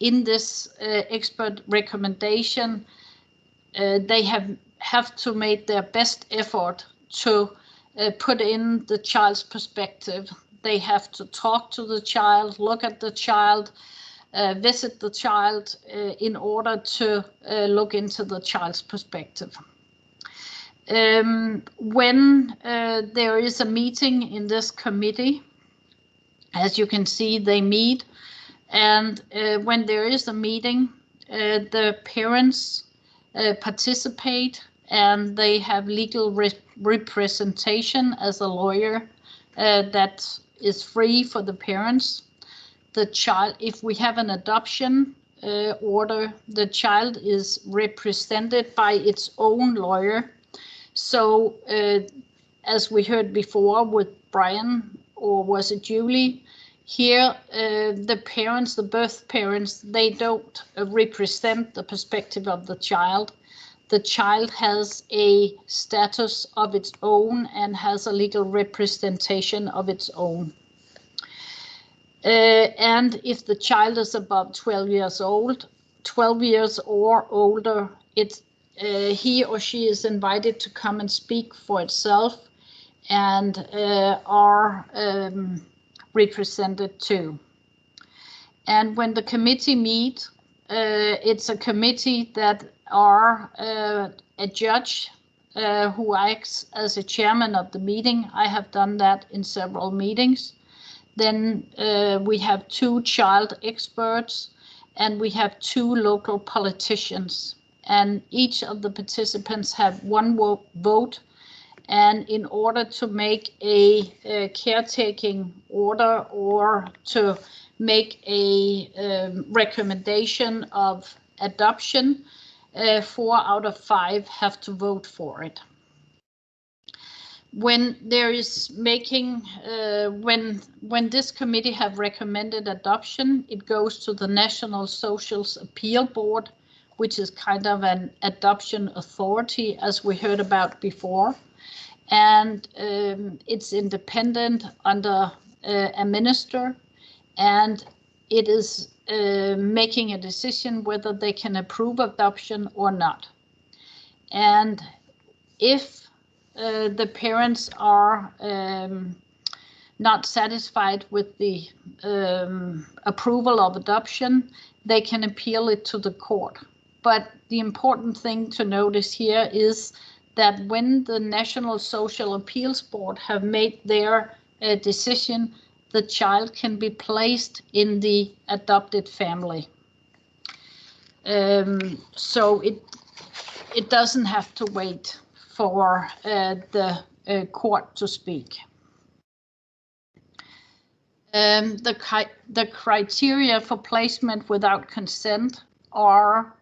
Speaker 4: in this expert recommendation, they have to make their best effort to put in the child's perspective. They have to talk to the child, look at the child, visit the child in order to look into the child's perspective. When there is a meeting in this committee, as you can see, they meet, and when there is a meeting, the parents participate, and they have legal representation as a lawyer that is free for the parents. The child, if we have an adoption order, the child is represented by its own lawyer. So as we heard before with Brian, or was it Julie, here the parents, the birth parents, they don't represent the perspective of the child. The child has a status of its own and has a legal representation of its own. And if the child is above 12 years old, 12 years or older, it's he or she is invited to come and speak for itself, and are represented too. And when the committee meet, it's a committee that are a judge who acts as a chairman of the meeting. I have done that in several meetings. Then we have 2 child experts, and we have 2 local politicians, and each of the participants have 1 vote. And in order to make a caretaking order or to make a recommendation of adoption, 4 out of 5 have to vote for it. when there is making, when this committee have recommended adoption, it goes to the National Social Appeal Board, which is kind of an adoption authority, as we heard about before. And it's independent under a minister, and it is making a decision whether they can approve adoption or not. And if the parents are not satisfied with the approval of adoption, they can appeal it to the court. But the important thing to notice here is that when the National Social Appeals Board have made their decision, the child can be placed in the adopted family. So it doesn't have to wait for the court to speak. The criteria for placement without consent are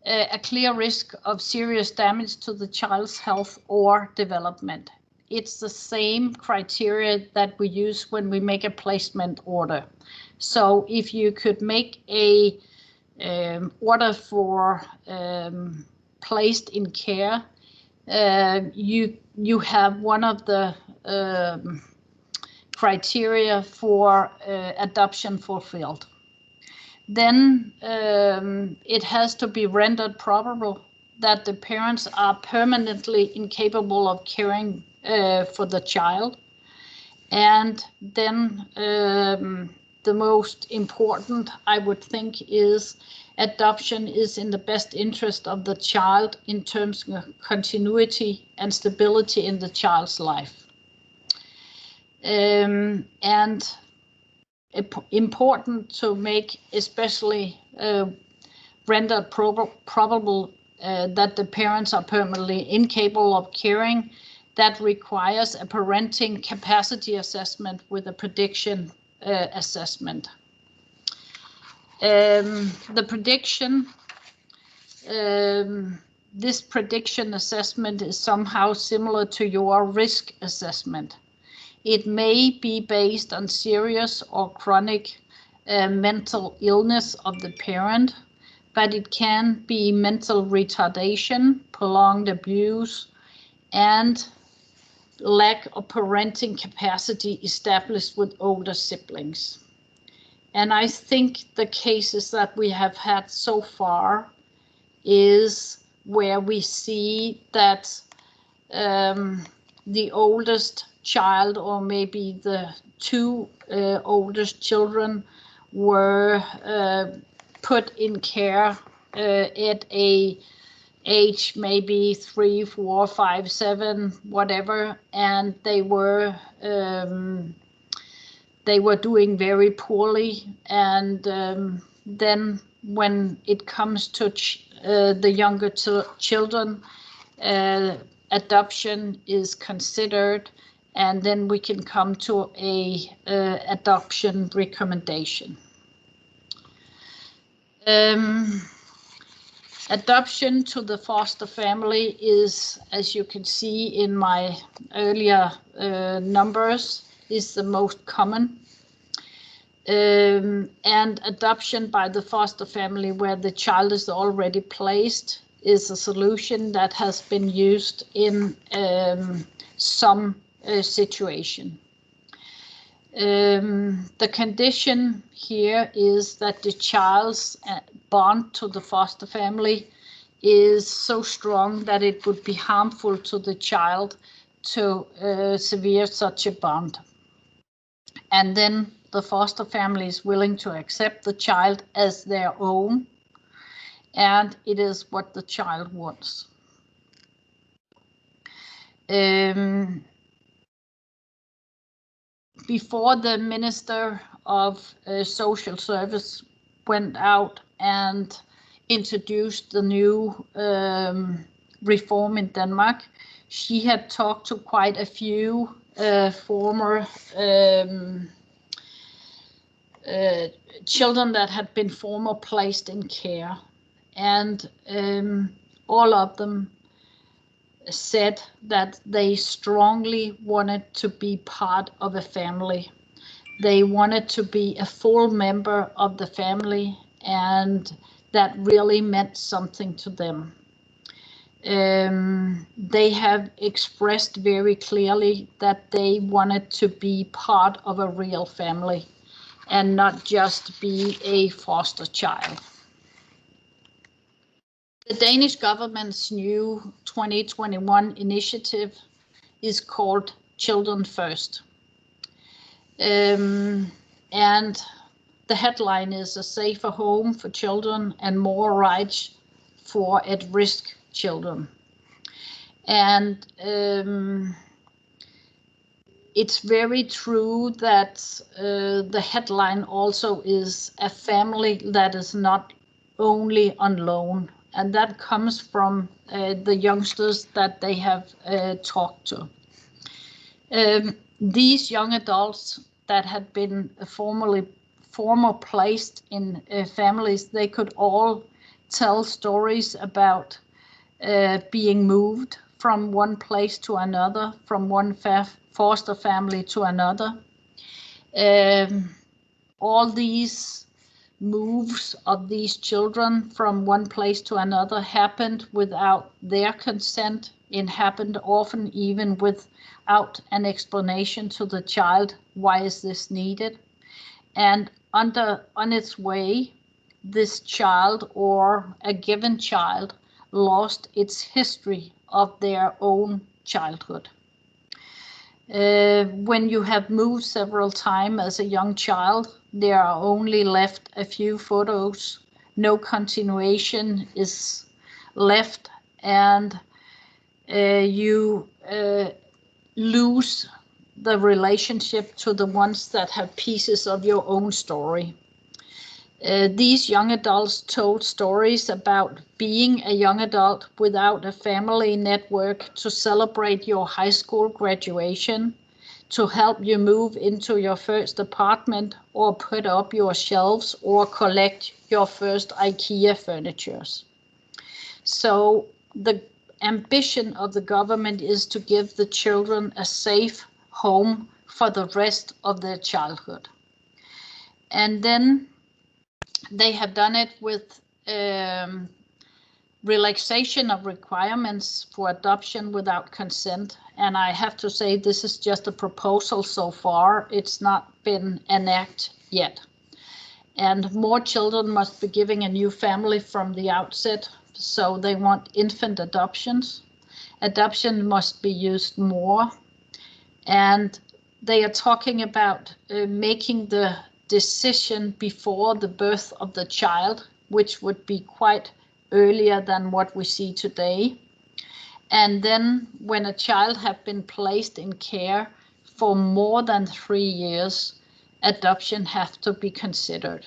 Speaker 4: a clear risk of serious damage to the child's health or development. It's the same criteria that we use when we make a placement order. So if you could make a order for placed in care, you have one of the criteria for adoption fulfilled. Then it has to be rendered probable that the parents are permanently incapable of caring for the child. And then the most important, I would think, is adoption is in the best interest of the child in terms of continuity and stability in the child's life. And important to make especially rendered probable that the parents are permanently incapable of caring. That requires a parenting capacity assessment with a prediction assessment. The prediction, this prediction assessment is somehow similar to your risk assessment. It may be based on serious or chronic mental illness of the parent, but it can be mental retardation, prolonged abuse, and lack of parenting capacity established with older siblings. And I think the cases that we have had so far is where we see that the oldest child, or maybe the two oldest children, were put in care at a age maybe 3, 4, 5, 7, whatever, and they were doing very poorly. And then when it comes to the younger children, adoption is considered, and then we can come to a adoption recommendation. Adoption to the foster family is, as you can see in my earlier numbers, is the most common. And adoption by the foster family where the child is already placed is a solution that has been used in some situation. The condition here is that the child's bond to the foster family is so strong that it would be harmful to the child to sever such a bond. And then the foster family is willing to accept the child as their own, and it is what the child wants. Before the Minister of Social Service went out and introduced the new reform in Denmark, she had talked to quite a few former children that had been formerly placed in care, and all of them said that they strongly wanted to be part of a family. They wanted to be a full member of the family, and that really meant something to them. They have expressed very clearly that they wanted to be part of a real family and not just be a foster child. The Danish government's new 2021 initiative is called Children First. And the headline is a safer home for children and more rights for at-risk children. And it's very true that the headline also is a family that is not only on loan, and that comes from the youngsters that they have talked to. These young adults that had been formerly placed in families, they could all tell stories about being moved from one place to another, from one foster family to another. All these moves of these children from one place to another happened without their consent. It happened often even without an explanation to the child, why is this needed? And on its way, this child or a given child lost its history of their own childhood. When you have moved several times as a young child, there are only left a few photos. No continuation is left, and you lose the relationship to the ones that have pieces of your own story. These young adults told stories about being a young adult without a family network to celebrate your high school graduation, to help you move into your first apartment or put up your shelves or collect your first IKEA furniture. So the ambition of the government is to give the children a safe home for the rest of their childhood. And then they have done it with relaxation of requirements for adoption without consent. And I have to say, this is just a proposal so far. It's not been enacted yet. And more children must be given a new family from the outset. So they want infant adoptions. Adoption must be used more. And they are talking about making the decision before the birth of the child, which would be quite earlier than what we see today. And then when a child has been placed in care for more than 3 years, adoption has to be considered.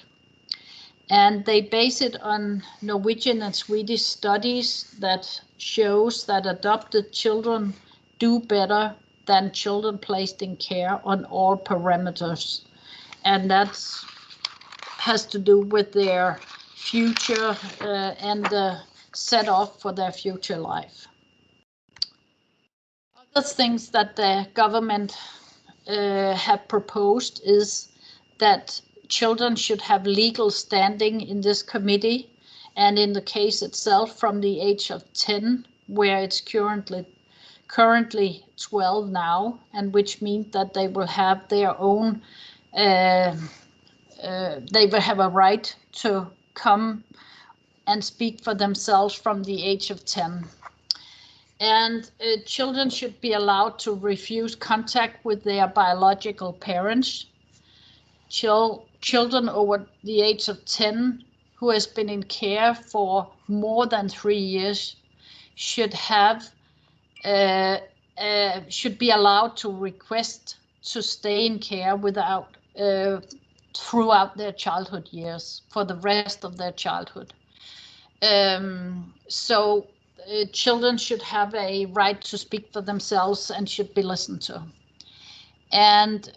Speaker 4: And they base it on Norwegian and Swedish studies that shows that adopted children do better than children placed in care on all parameters. And that has to do with their future and the set off for their future life. Other things that the government have proposed is that children should have legal standing in this committee, and in the case itself from the age of 10, where it's currently 12 now, and which means that they will have their own they will have a right to come and speak for themselves from the age of 10. And children should be allowed to refuse contact with their biological parents. Children over the age of 10 who has been in care for more than 3 years should be allowed to request to stay in care without throughout their childhood years, for the rest of their childhood. So children should have a right to speak for themselves and should be listened to. And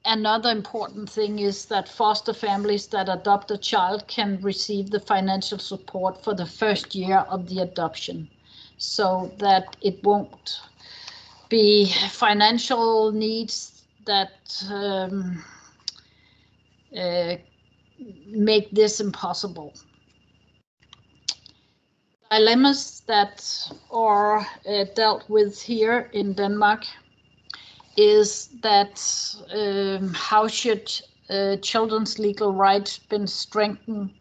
Speaker 4: another important thing is that foster families that adopt a child can receive the financial support for the first year of the adoption. so that it won't be financial needs that make this impossible. Dilemmas that are dealt with here in Denmark is that how should children's legal rights be strengthened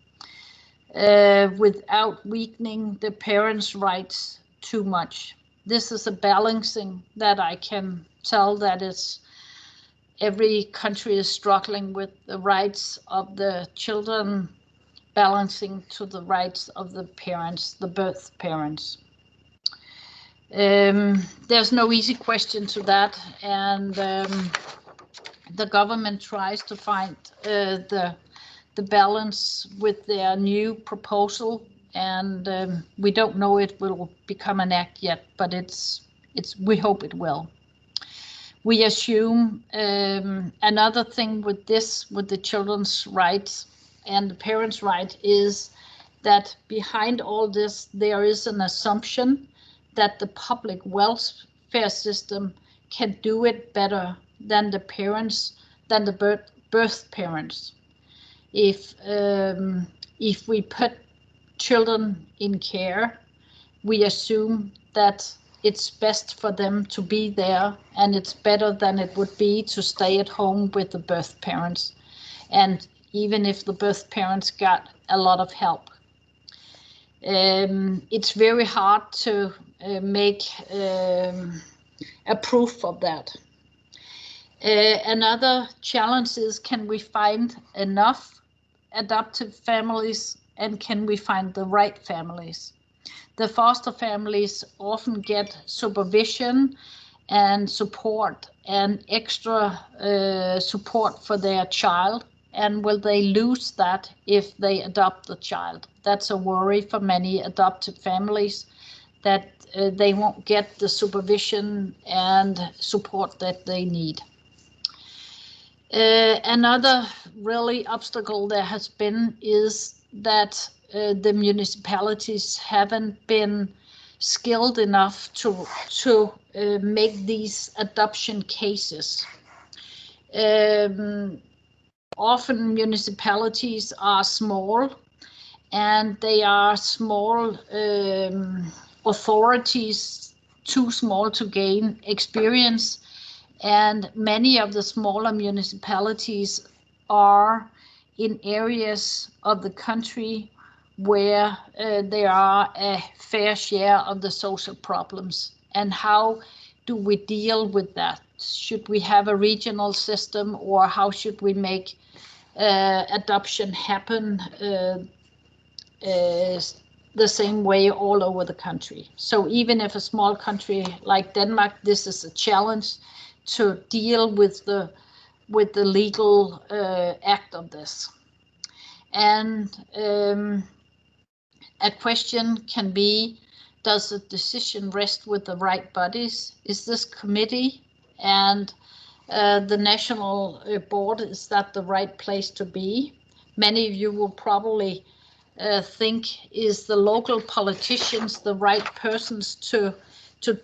Speaker 4: without weakening the parents' rights too much. This is a balancing that I can tell that is every country is struggling with, the rights of the children balancing to the rights of the parents, the birth parents. There's no easy question to that, and the government tries to find the balance with their new proposal, and we don't know it will become an act yet, but we hope it will. We assume another thing with the children's rights and the parents' right is that behind all this there is an assumption that the public welfare system can do it better than the parents, than the birth parents. If we put children in care, we assume that it's best for them to be there, and it's better than it would be to stay at home with the birth parents, and even if the birth parents got a lot of help. It's very hard to make a proof of that. Another challenge is, can we find enough adoptive families, and can we find the right families? The foster families often get supervision and support and extra support for their child, and will they lose that if they adopt the child? That's a worry for many adoptive families, that they won't get the supervision and support that they need. Another really obstacle there has been is that the municipalities haven't been skilled enough to make these adoption cases. Often municipalities are small, and they are small authorities, too small to gain experience. And many of the smaller municipalities are in areas of the country where there are a fair share of the social problems. And how do we deal with that? Should we have a regional system, or how should we make adoption happen the same way all over the country? So even if a small country like Denmark, this is a challenge to deal with the legal act of this. And a question can be, does the decision rest with the right bodies? Is this committee and the national board, is that the right place to be? Many of you will probably think, is the local politicians the right persons to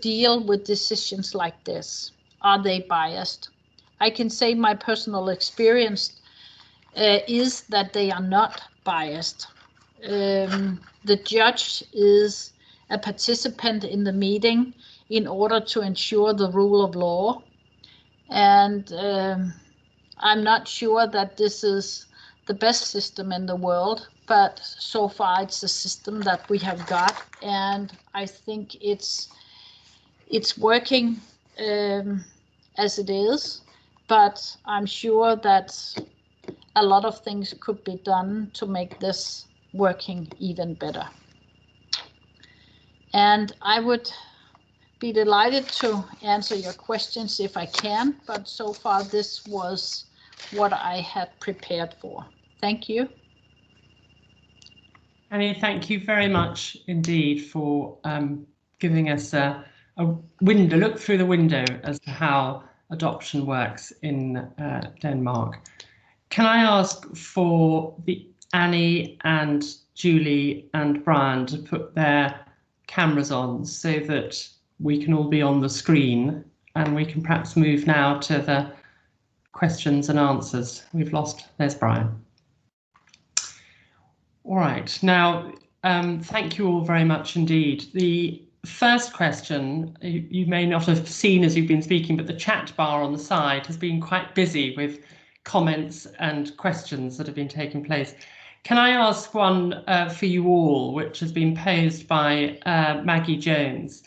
Speaker 4: deal with decisions like this? Are they biased? I can say my personal experience is that they are not biased. The judge is a participant in the meeting in order to ensure the rule of law. And I'm not sure that this is the best system in the world, but so far it's the system that we have got, and I think it's working as it is, but I'm sure that a lot of things could be done to make this working even better. And I would be delighted to answer your questions if I can, but so far this was what I had prepared for. Thank you.
Speaker 1: Annie, thank you very much indeed for giving us a look through the window as to how adoption works in Denmark. Can I ask for Annie and Julie and Brian to put their cameras on so that we can all be on the screen, and we can perhaps move now to the questions and answers. There's Brian. All right, now, thank you all very much indeed. The first question, you may not have seen as you've been speaking, but the chat bar on the side has been quite busy with comments and questions that have been taking place. Can I ask one for you all, which has been posed by Maggie Jones?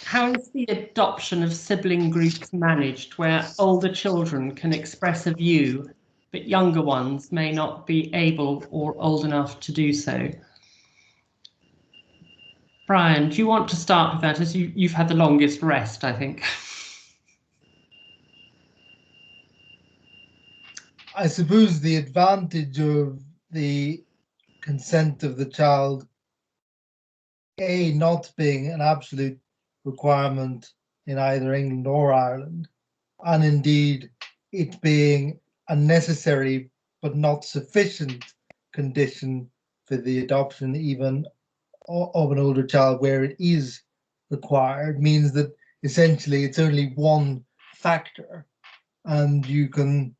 Speaker 1: How is the adoption of sibling groups managed where older children can express a view, but younger ones may not be able or old enough to do so? Brian, do you want to start with that, as you've had the longest rest, I think?
Speaker 2: I suppose the advantage of the consent of the child, A, not being an absolute requirement in either England or Ireland, and indeed it being a necessary but not sufficient condition for the adoption even of an older child where it is required, means that essentially it's only one factor, and you can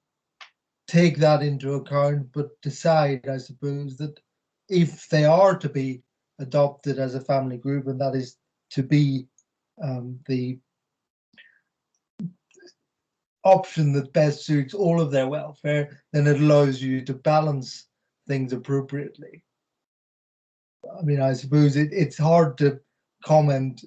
Speaker 2: take that into account, but decide, I suppose, that if they are to be adopted as a family group, and that is to be the option that best suits all of their welfare, then it allows you to balance things appropriately. I mean, I suppose it's hard to comment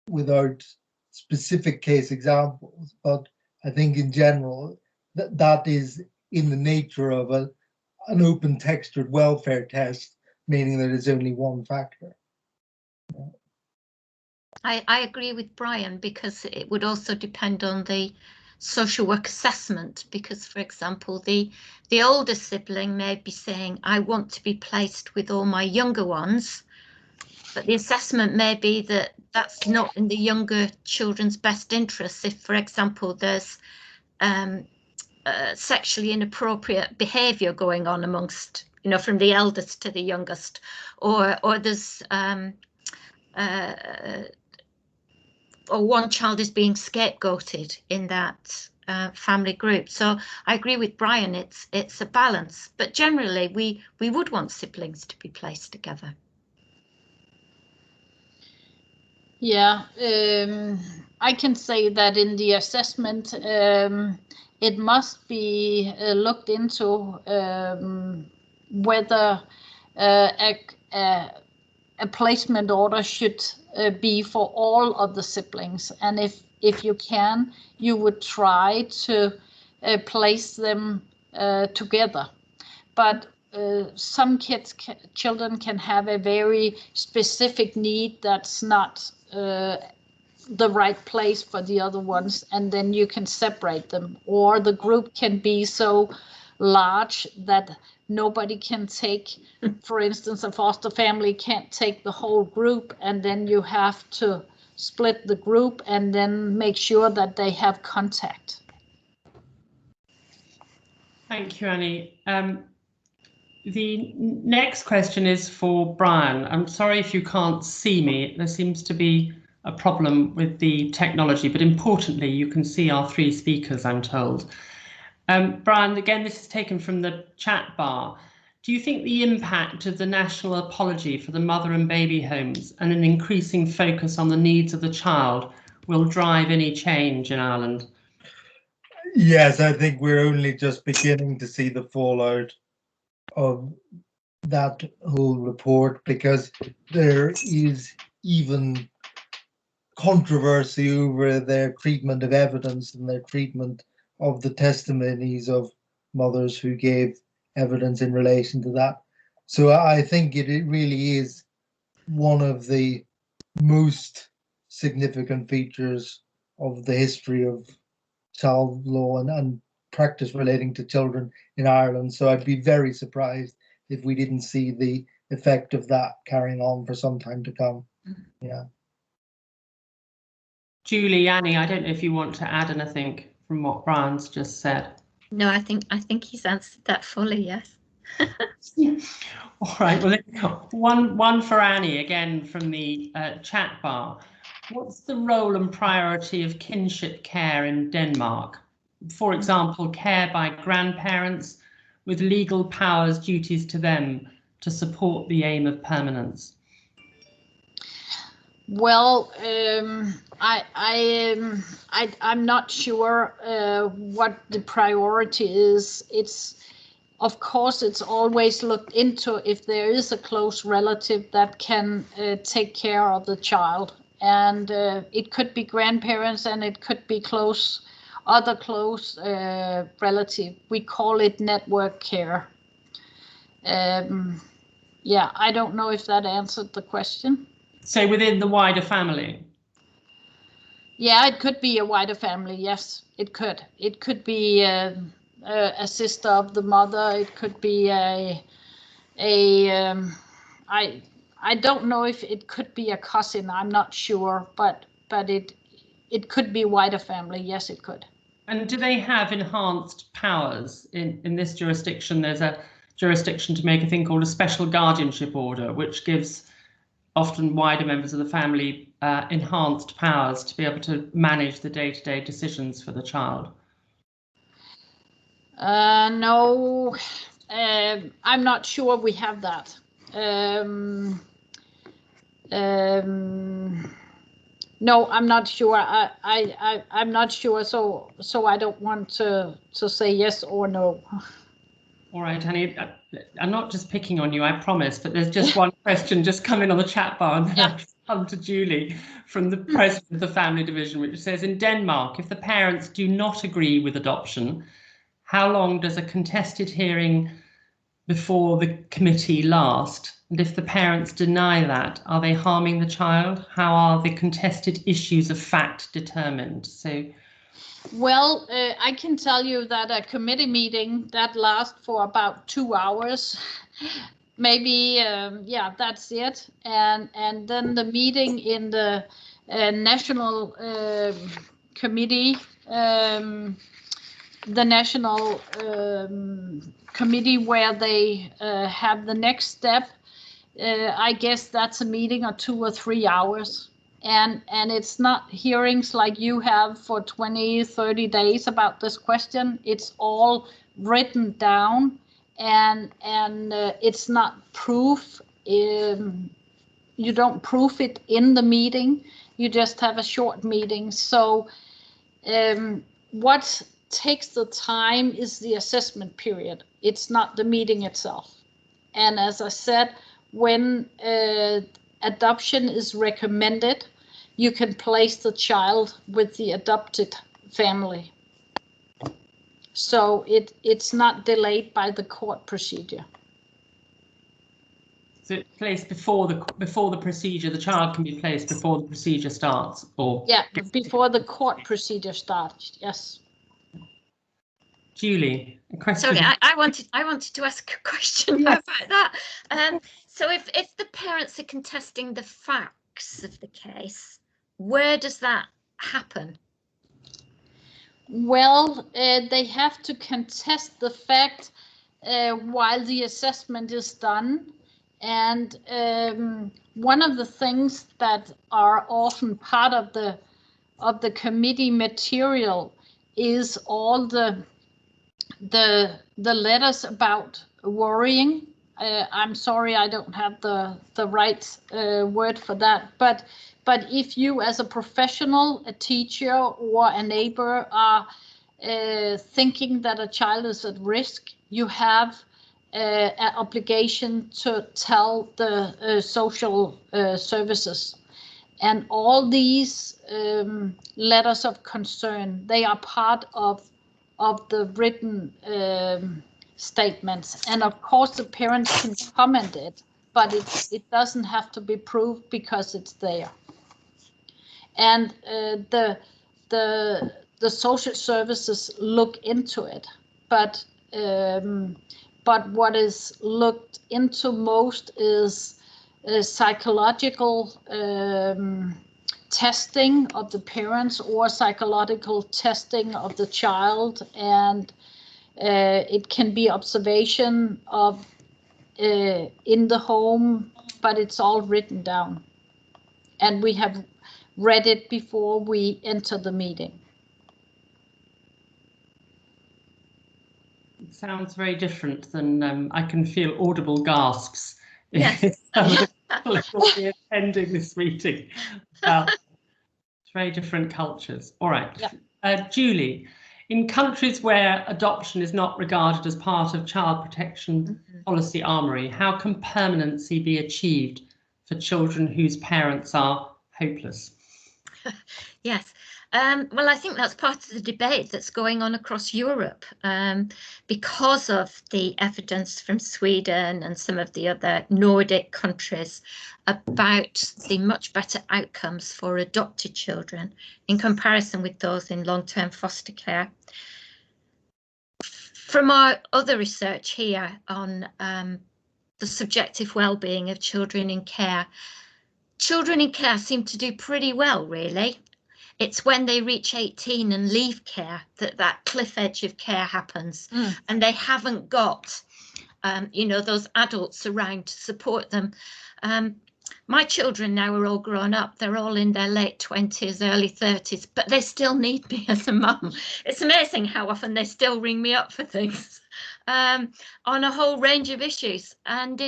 Speaker 2: without specific case examples, but I think in general that is in the nature of an open textured welfare test, meaning that it's only one factor.
Speaker 3: I agree with Brian, because it would also depend on the social work assessment, because, for example, the older sibling may be saying, I want to be placed with all my younger ones, but the assessment may be that that's not in the younger children's best interests. If, for example, there's sexually inappropriate behaviour going on amongst, from the eldest to the youngest, or there's or one child is being scapegoated in that family group. So I agree with Brian, it's a balance, but generally we would want siblings to be placed together.
Speaker 4: Yeah, I can say that in the assessment, it must be looked into whether a placement order should be for all of the siblings, and if you can, you would try to place them together. But some children can have a very specific need that's not the right place for the other ones, and then you can separate them, or the group can be so large that nobody can take, for instance, a foster family can't take the whole group, and then you have to split the group and then make sure that they have contact.
Speaker 1: Thank you, Annie. The next question is for Brian. I'm sorry if you can't see me. There seems to be a problem with the technology, but importantly, you can see our three speakers, I'm told. Brian, again, this is taken from the chat bar. Do you think the impact of the national apology for the mother and baby homes and an increasing focus on the needs of the child will drive any change in Ireland?
Speaker 2: Yes, I think we're only just beginning to see the fallout of that whole report, because there is even controversy over their treatment of evidence and their treatment of the testimonies of mothers who gave evidence in relation to that. So I think it really is one of the most significant features of the history of child law and practice relating to children in Ireland. So I'd be very surprised if we didn't see the effect of that carrying on for some time to come. Yeah.
Speaker 1: Julie, Annie, I don't know if you want to add anything from what Brian's just said.
Speaker 3: No, I think he's answered that fully, yes.
Speaker 1: All right, well, one for Annie, again from the chat bar. What's the role and priority of kinship care in Denmark? For example, care by grandparents with legal powers, duties to them to support the aim of permanence.
Speaker 4: Well, I'm not sure what the priority is. Of course, it's always looked into if there is a close relative that can take care of the child. And it could be grandparents and it could be other close relative. We call it network care. Yeah, I don't know if that answered the question.
Speaker 1: So within the wider family?
Speaker 4: Yeah, it could be a wider family. Yes, it could. It could be a sister of the mother. It could be I don't know if it could be a cousin. I'm not sure, but it could be wider family. Yes, it could.
Speaker 1: And do they have enhanced powers in this jurisdiction? There's a jurisdiction to make a thing called a special guardianship order, which gives often wider members of the family enhanced powers to be able to manage the day-to-day decisions for the child.
Speaker 4: No, I'm not sure we have that. No, I'm not sure. I'm not sure. So I don't want to say yes or no.
Speaker 1: All right, Annie, I'm not just picking on you, I promise, but there's just one question just come in on the chat bar, and then I'll come to Julie from the president of the family division, which says, in Denmark, if the parents do not agree with adoption, how long does a contested hearing before the committee last? And if the parents deny that, are they harming the child? How are the contested issues of fact determined? So,
Speaker 4: well, I can tell you that a committee meeting that lasts for about 2 hours, maybe, yeah, that's it. And then the meeting in the national committee, the national committee where they have the next step, I guess that's a meeting of 2 or 3 hours. And it's not hearings like you have for 20, 30 days about this question. It's all written down, and it's not proof. You don't proof it in the meeting. You just have a short meeting. So what takes the time is the assessment period. It's not the meeting itself. And as I said, when adoption is recommended, you can place the child with the adopted family. So it's not delayed by the court procedure.
Speaker 1: so it's placed before the procedure, the child can be placed before the procedure starts, or?
Speaker 4: Yeah, before the court procedure starts, yes.
Speaker 1: Julie, a question.
Speaker 3: Sorry, I wanted to ask a question about that. So if the parents are contesting the facts of the case, where does that happen?
Speaker 4: Well, they have to contest the fact while the assessment is done. And one of the things that are often part of the committee material is all the letters about worrying. I'm sorry, I don't have the right word for that, but if you as a professional, a teacher or a neighbor are thinking that a child is at risk, you have an obligation to tell the social services. And all these letters of concern, they are part of the written statements. And of course the parents can comment it, but it doesn't have to be proved because it's there. And the social services look into it, but what is looked into most is psychological testing of the parents or psychological testing of the child, and It can be observation of in the home, but it's all written down. And we have read it before we enter the meeting.
Speaker 1: It sounds very different than I can feel audible gasps.
Speaker 3: Yes.
Speaker 1: Will be attending this meeting. It's very different cultures. All right. Yep. Julie, in countries where adoption is not regarded as part of child protection policy armoury, how can permanency be achieved for children whose parents are hopeless?
Speaker 3: Yes. Well, I think that's part of the debate that's going on across Europe because of the evidence from Sweden and some of the other Nordic countries about the much better outcomes for adopted children in comparison with those in long-term foster care. From our other research here on the subjective well-being of children in care seem to do pretty well, really. It's when they reach 18 and leave care that cliff edge of care happens, and they haven't got, those adults around to support them. My children now are all grown up. They're all in their late 20s, early 30s, but they still need me as a mum. It's amazing how often they still ring me up for things on a whole range of issues. And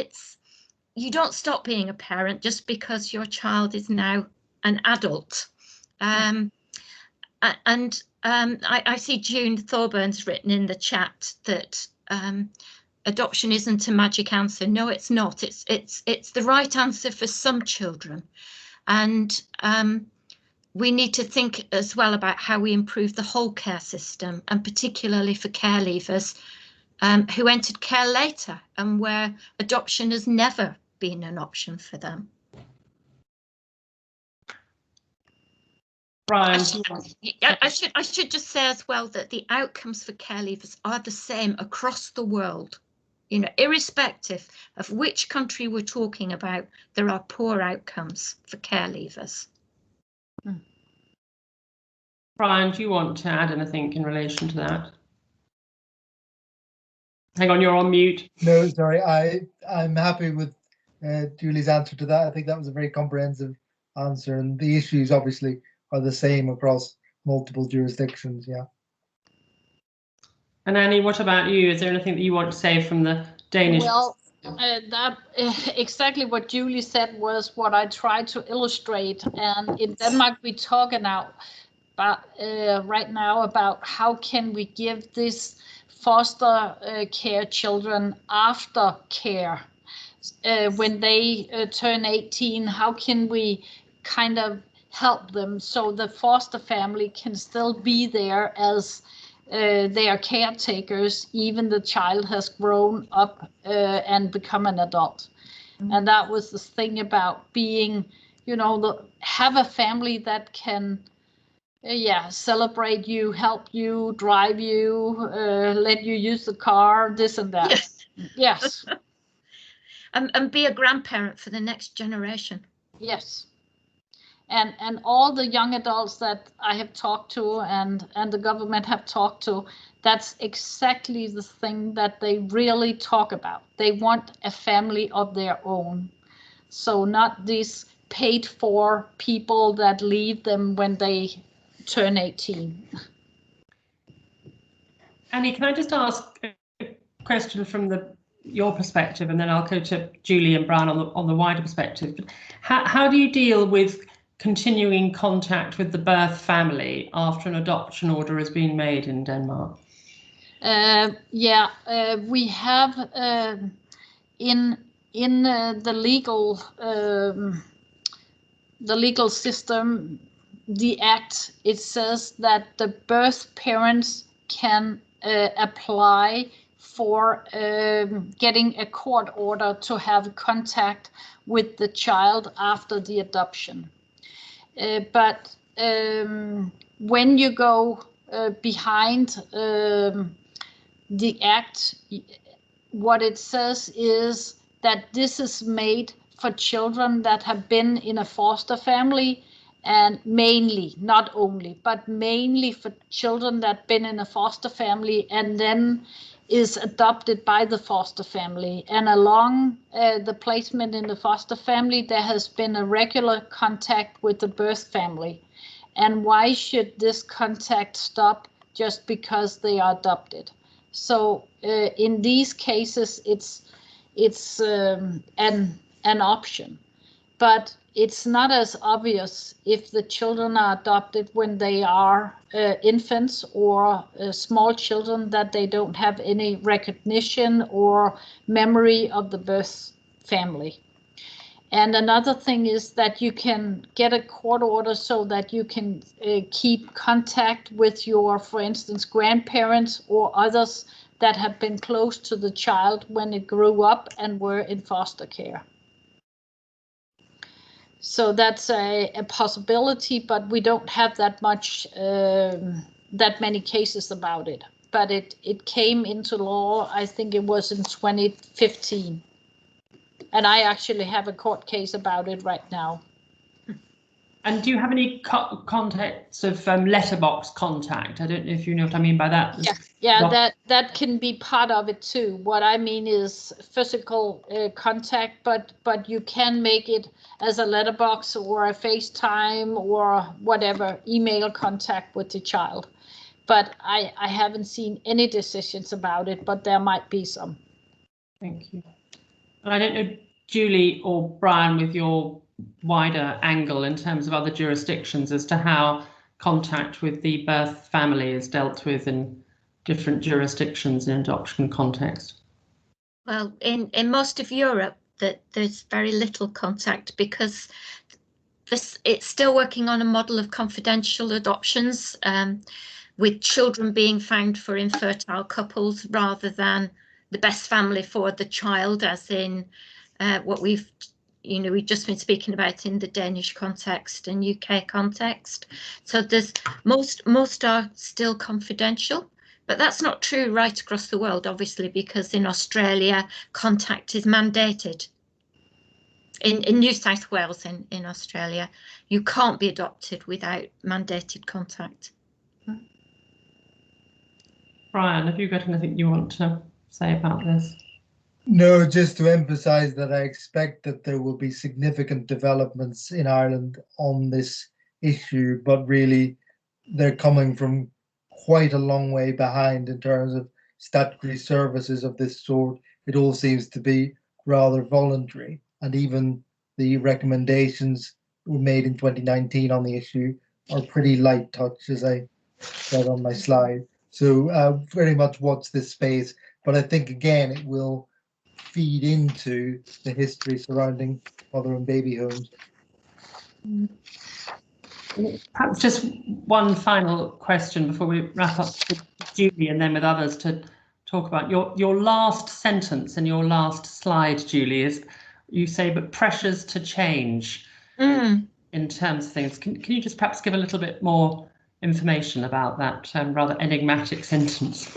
Speaker 3: you don't stop being a parent just because your child is now an adult. I see June Thorburn's written in the chat that adoption isn't a magic answer. No, it's not. It's the right answer for some children, and we need to think as well about how we improve the whole care system, and particularly for care leavers who entered care later and where adoption has never been an option for them.
Speaker 1: Brian,
Speaker 3: I should just say as well that the outcomes for care leavers are the same across the world. Irrespective of which country we're talking about, there are poor outcomes for care leavers.
Speaker 1: Brian, do you want to add anything in relation to that? Hang on, you're on mute.
Speaker 2: No, sorry, I'm happy with Julie's answer to that. I think that was a very comprehensive answer, and the issues obviously are the same across multiple jurisdictions. Yeah.
Speaker 1: And Annie, what about you? Is there anything that you want to say from the Danish?
Speaker 4: Well, that exactly what Julie said was what I tried to illustrate. And in Denmark, we talk about right now about how can we give this foster care children after care when they turn 18. How can we kind of help them so the foster family can still be there as they are caretakers, even the child has grown up and become an adult. And that was the thing about being, have a family that can celebrate you, help you, drive you, let you use the car, this and that. Yes.
Speaker 3: And be a grandparent for the next generation.
Speaker 4: Yes. And all the young adults that I have talked to and the government have talked to, that's exactly the thing that they really talk about. They want a family of their own. So not these paid for people that leave them when they turn 18.
Speaker 1: Annie, can I just ask a question from your perspective, and then I'll go to Julie and Brian on the wider perspective. How do you deal with continuing contact with the birth family after an adoption order has been made in Denmark?
Speaker 4: We have in the legal system, the act, it says that the birth parents can apply for getting a court order to have contact with the child after the adoption. But when you go behind the act, what it says is that this is made for children that have been in a foster family and mainly, not only, but mainly for children that been in a foster family and then is adopted by the foster family. And along the placement in the foster family, there has been a regular contact with the birth family. And why should this contact stop just because they are adopted? So in these cases, it's an option. But it's not as obvious if the children are adopted when they are infants or small children, that they don't have any recognition or memory of the birth family. And another thing is that you can get a court order so that you can keep contact with your, for instance, grandparents or others that have been close to the child when it grew up and were in foster care. So that's a possibility, but we don't have that many cases about it. But it came into law, I think it was in 2015. And I actually have a court case about it right now.
Speaker 1: And do you have any contacts of letterbox contact? I don't know if you know what I mean by that.
Speaker 4: Yeah, that can be part of it too. What I mean is physical contact, but you can make it as a letterbox or a FaceTime or whatever, email contact with the child. But I haven't seen any decisions about it, but there might be some.
Speaker 1: Thank you. And I don't know, Julie or Brian, with your wider angle in terms of other jurisdictions as to how contact with the birth family is dealt with in different jurisdictions in adoption context.
Speaker 3: Well, in most of Europe, there's very little contact because it's still working on a model of confidential adoptions, with children being found for infertile couples rather than the best family for the child, as in what we've just been speaking about in the Danish context and UK context. So there's most are still confidential, but that's not true right across the world, obviously, because in Australia, contact is mandated. In New South Wales, in Australia, you can't be adopted without mandated contact.
Speaker 1: Brian, have you got anything you want to say about this?
Speaker 2: No, just to emphasize that I expect that there will be significant developments in Ireland on this issue, but really they're coming from quite a long way behind in terms of statutory services of this sort. It all seems to be rather voluntary, and even the recommendations were made in 2019 on the issue are pretty light touch, as I said on my slide. So very much watch this space, but I think again it will feed into the history surrounding mother and baby homes.
Speaker 1: Perhaps just one final question before we wrap up with Julie and then with others to talk about your last sentence in your last slide, Julie, is you say, but pressures to change in terms of things. Can you just perhaps give a little bit more information about that rather enigmatic sentence?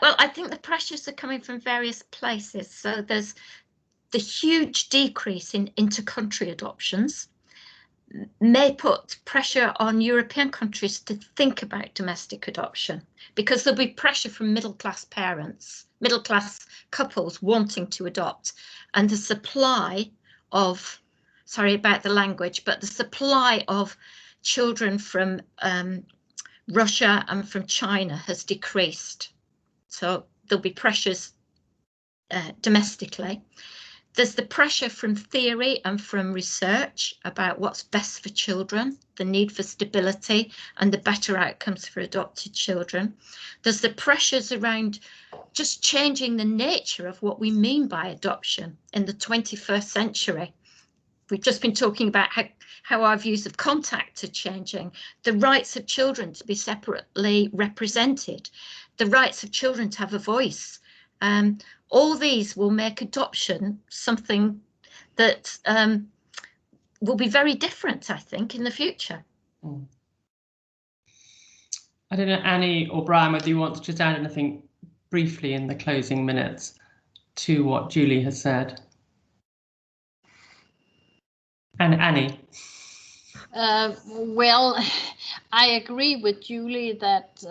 Speaker 3: Well, I think the pressures are coming from various places. So there's the huge decrease in inter-country adoptions may put pressure on European countries to think about domestic adoption, because there'll be pressure from middle-class parents, middle-class couples wanting to adopt, and the supply of, sorry about the language, but the supply of children from Russia and from China has decreased. So there'll be pressures domestically. There's the pressure from theory and from research about what's best for children, the need for stability and the better outcomes for adopted children. There's the pressures around just changing the nature of what we mean by adoption in the 21st century. We've just been talking about how our views of contact are changing, the rights of children to be separately represented, the rights of children to have a voice. All these will make adoption something that will be very different, I think, in the future.
Speaker 1: I don't know, Annie or Brian, whether you want to just add anything briefly in the closing minutes to what Julie has said. And Annie.
Speaker 4: Well, I agree with Julie that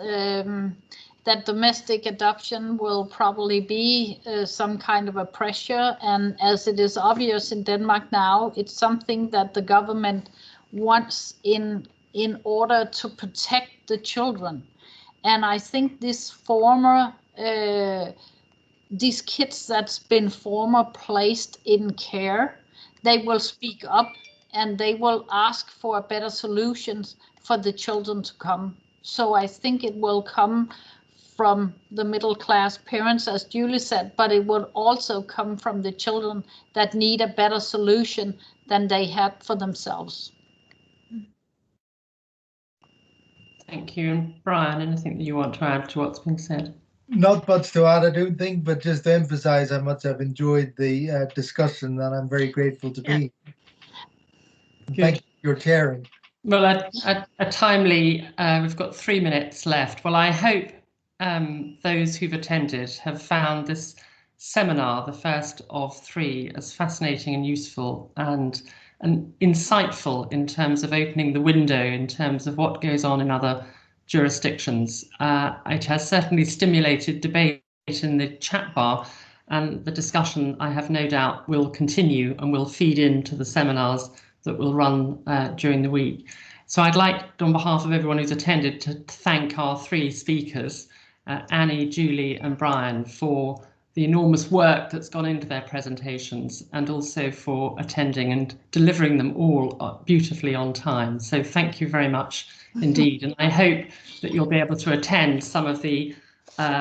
Speaker 4: that domestic adoption will probably be some kind of a pressure, and as it is obvious in Denmark now, it's something that the government wants in order to protect the children. And I think these kids that's been former placed in care, they will speak up and they will ask for better solutions for the children to come. So I think it will come from the middle class parents, as Julie said, but it will also come from the children that need a better solution than they had for themselves.
Speaker 1: Thank you. And Brian, anything that you want to add to what's been said?
Speaker 2: Not much to add, I don't think, but just to emphasize how much I've enjoyed the discussion, and I'm very grateful to be. Thank you for your chairing.
Speaker 1: Well, a timely, we've got 3 minutes left. Well, I hope those who've attended have found this seminar, the first of 3, as fascinating and useful and insightful in terms of opening the window in terms of what goes on in other jurisdictions. It has certainly stimulated debate in the chat bar, and the discussion, I have no doubt, will continue and will feed into the seminars that will run during the week. So I'd like, on behalf of everyone who's attended, to thank our 3 speakers, Annie, Julie and Brian, for the enormous work that's gone into their presentations, and also for attending and delivering them all beautifully on time. So thank you very much indeed. And I hope that you'll be able to attend some of the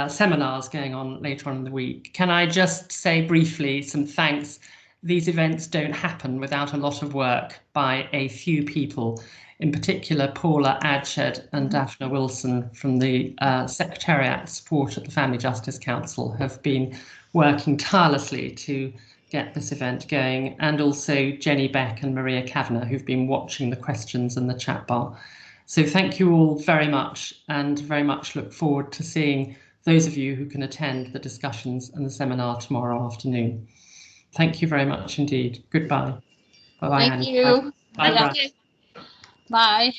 Speaker 1: seminars going on later on in the week. Can I just say briefly some thanks? These events don't happen without a lot of work by a few people, in particular Paula Adshed and Daphne Wilson from the Secretariat Support at the Family Justice Council have been working tirelessly to get this event going, and also Jenny Beck and Maria Kavanagh, who've been watching the questions in the chat bar. So thank you all very much, and very much look forward to seeing those of you who can attend the discussions and the seminar tomorrow afternoon. Thank you very much indeed. Goodbye. Bye-bye.
Speaker 4: Thank you.
Speaker 1: Bye, Brian.
Speaker 4: Bye.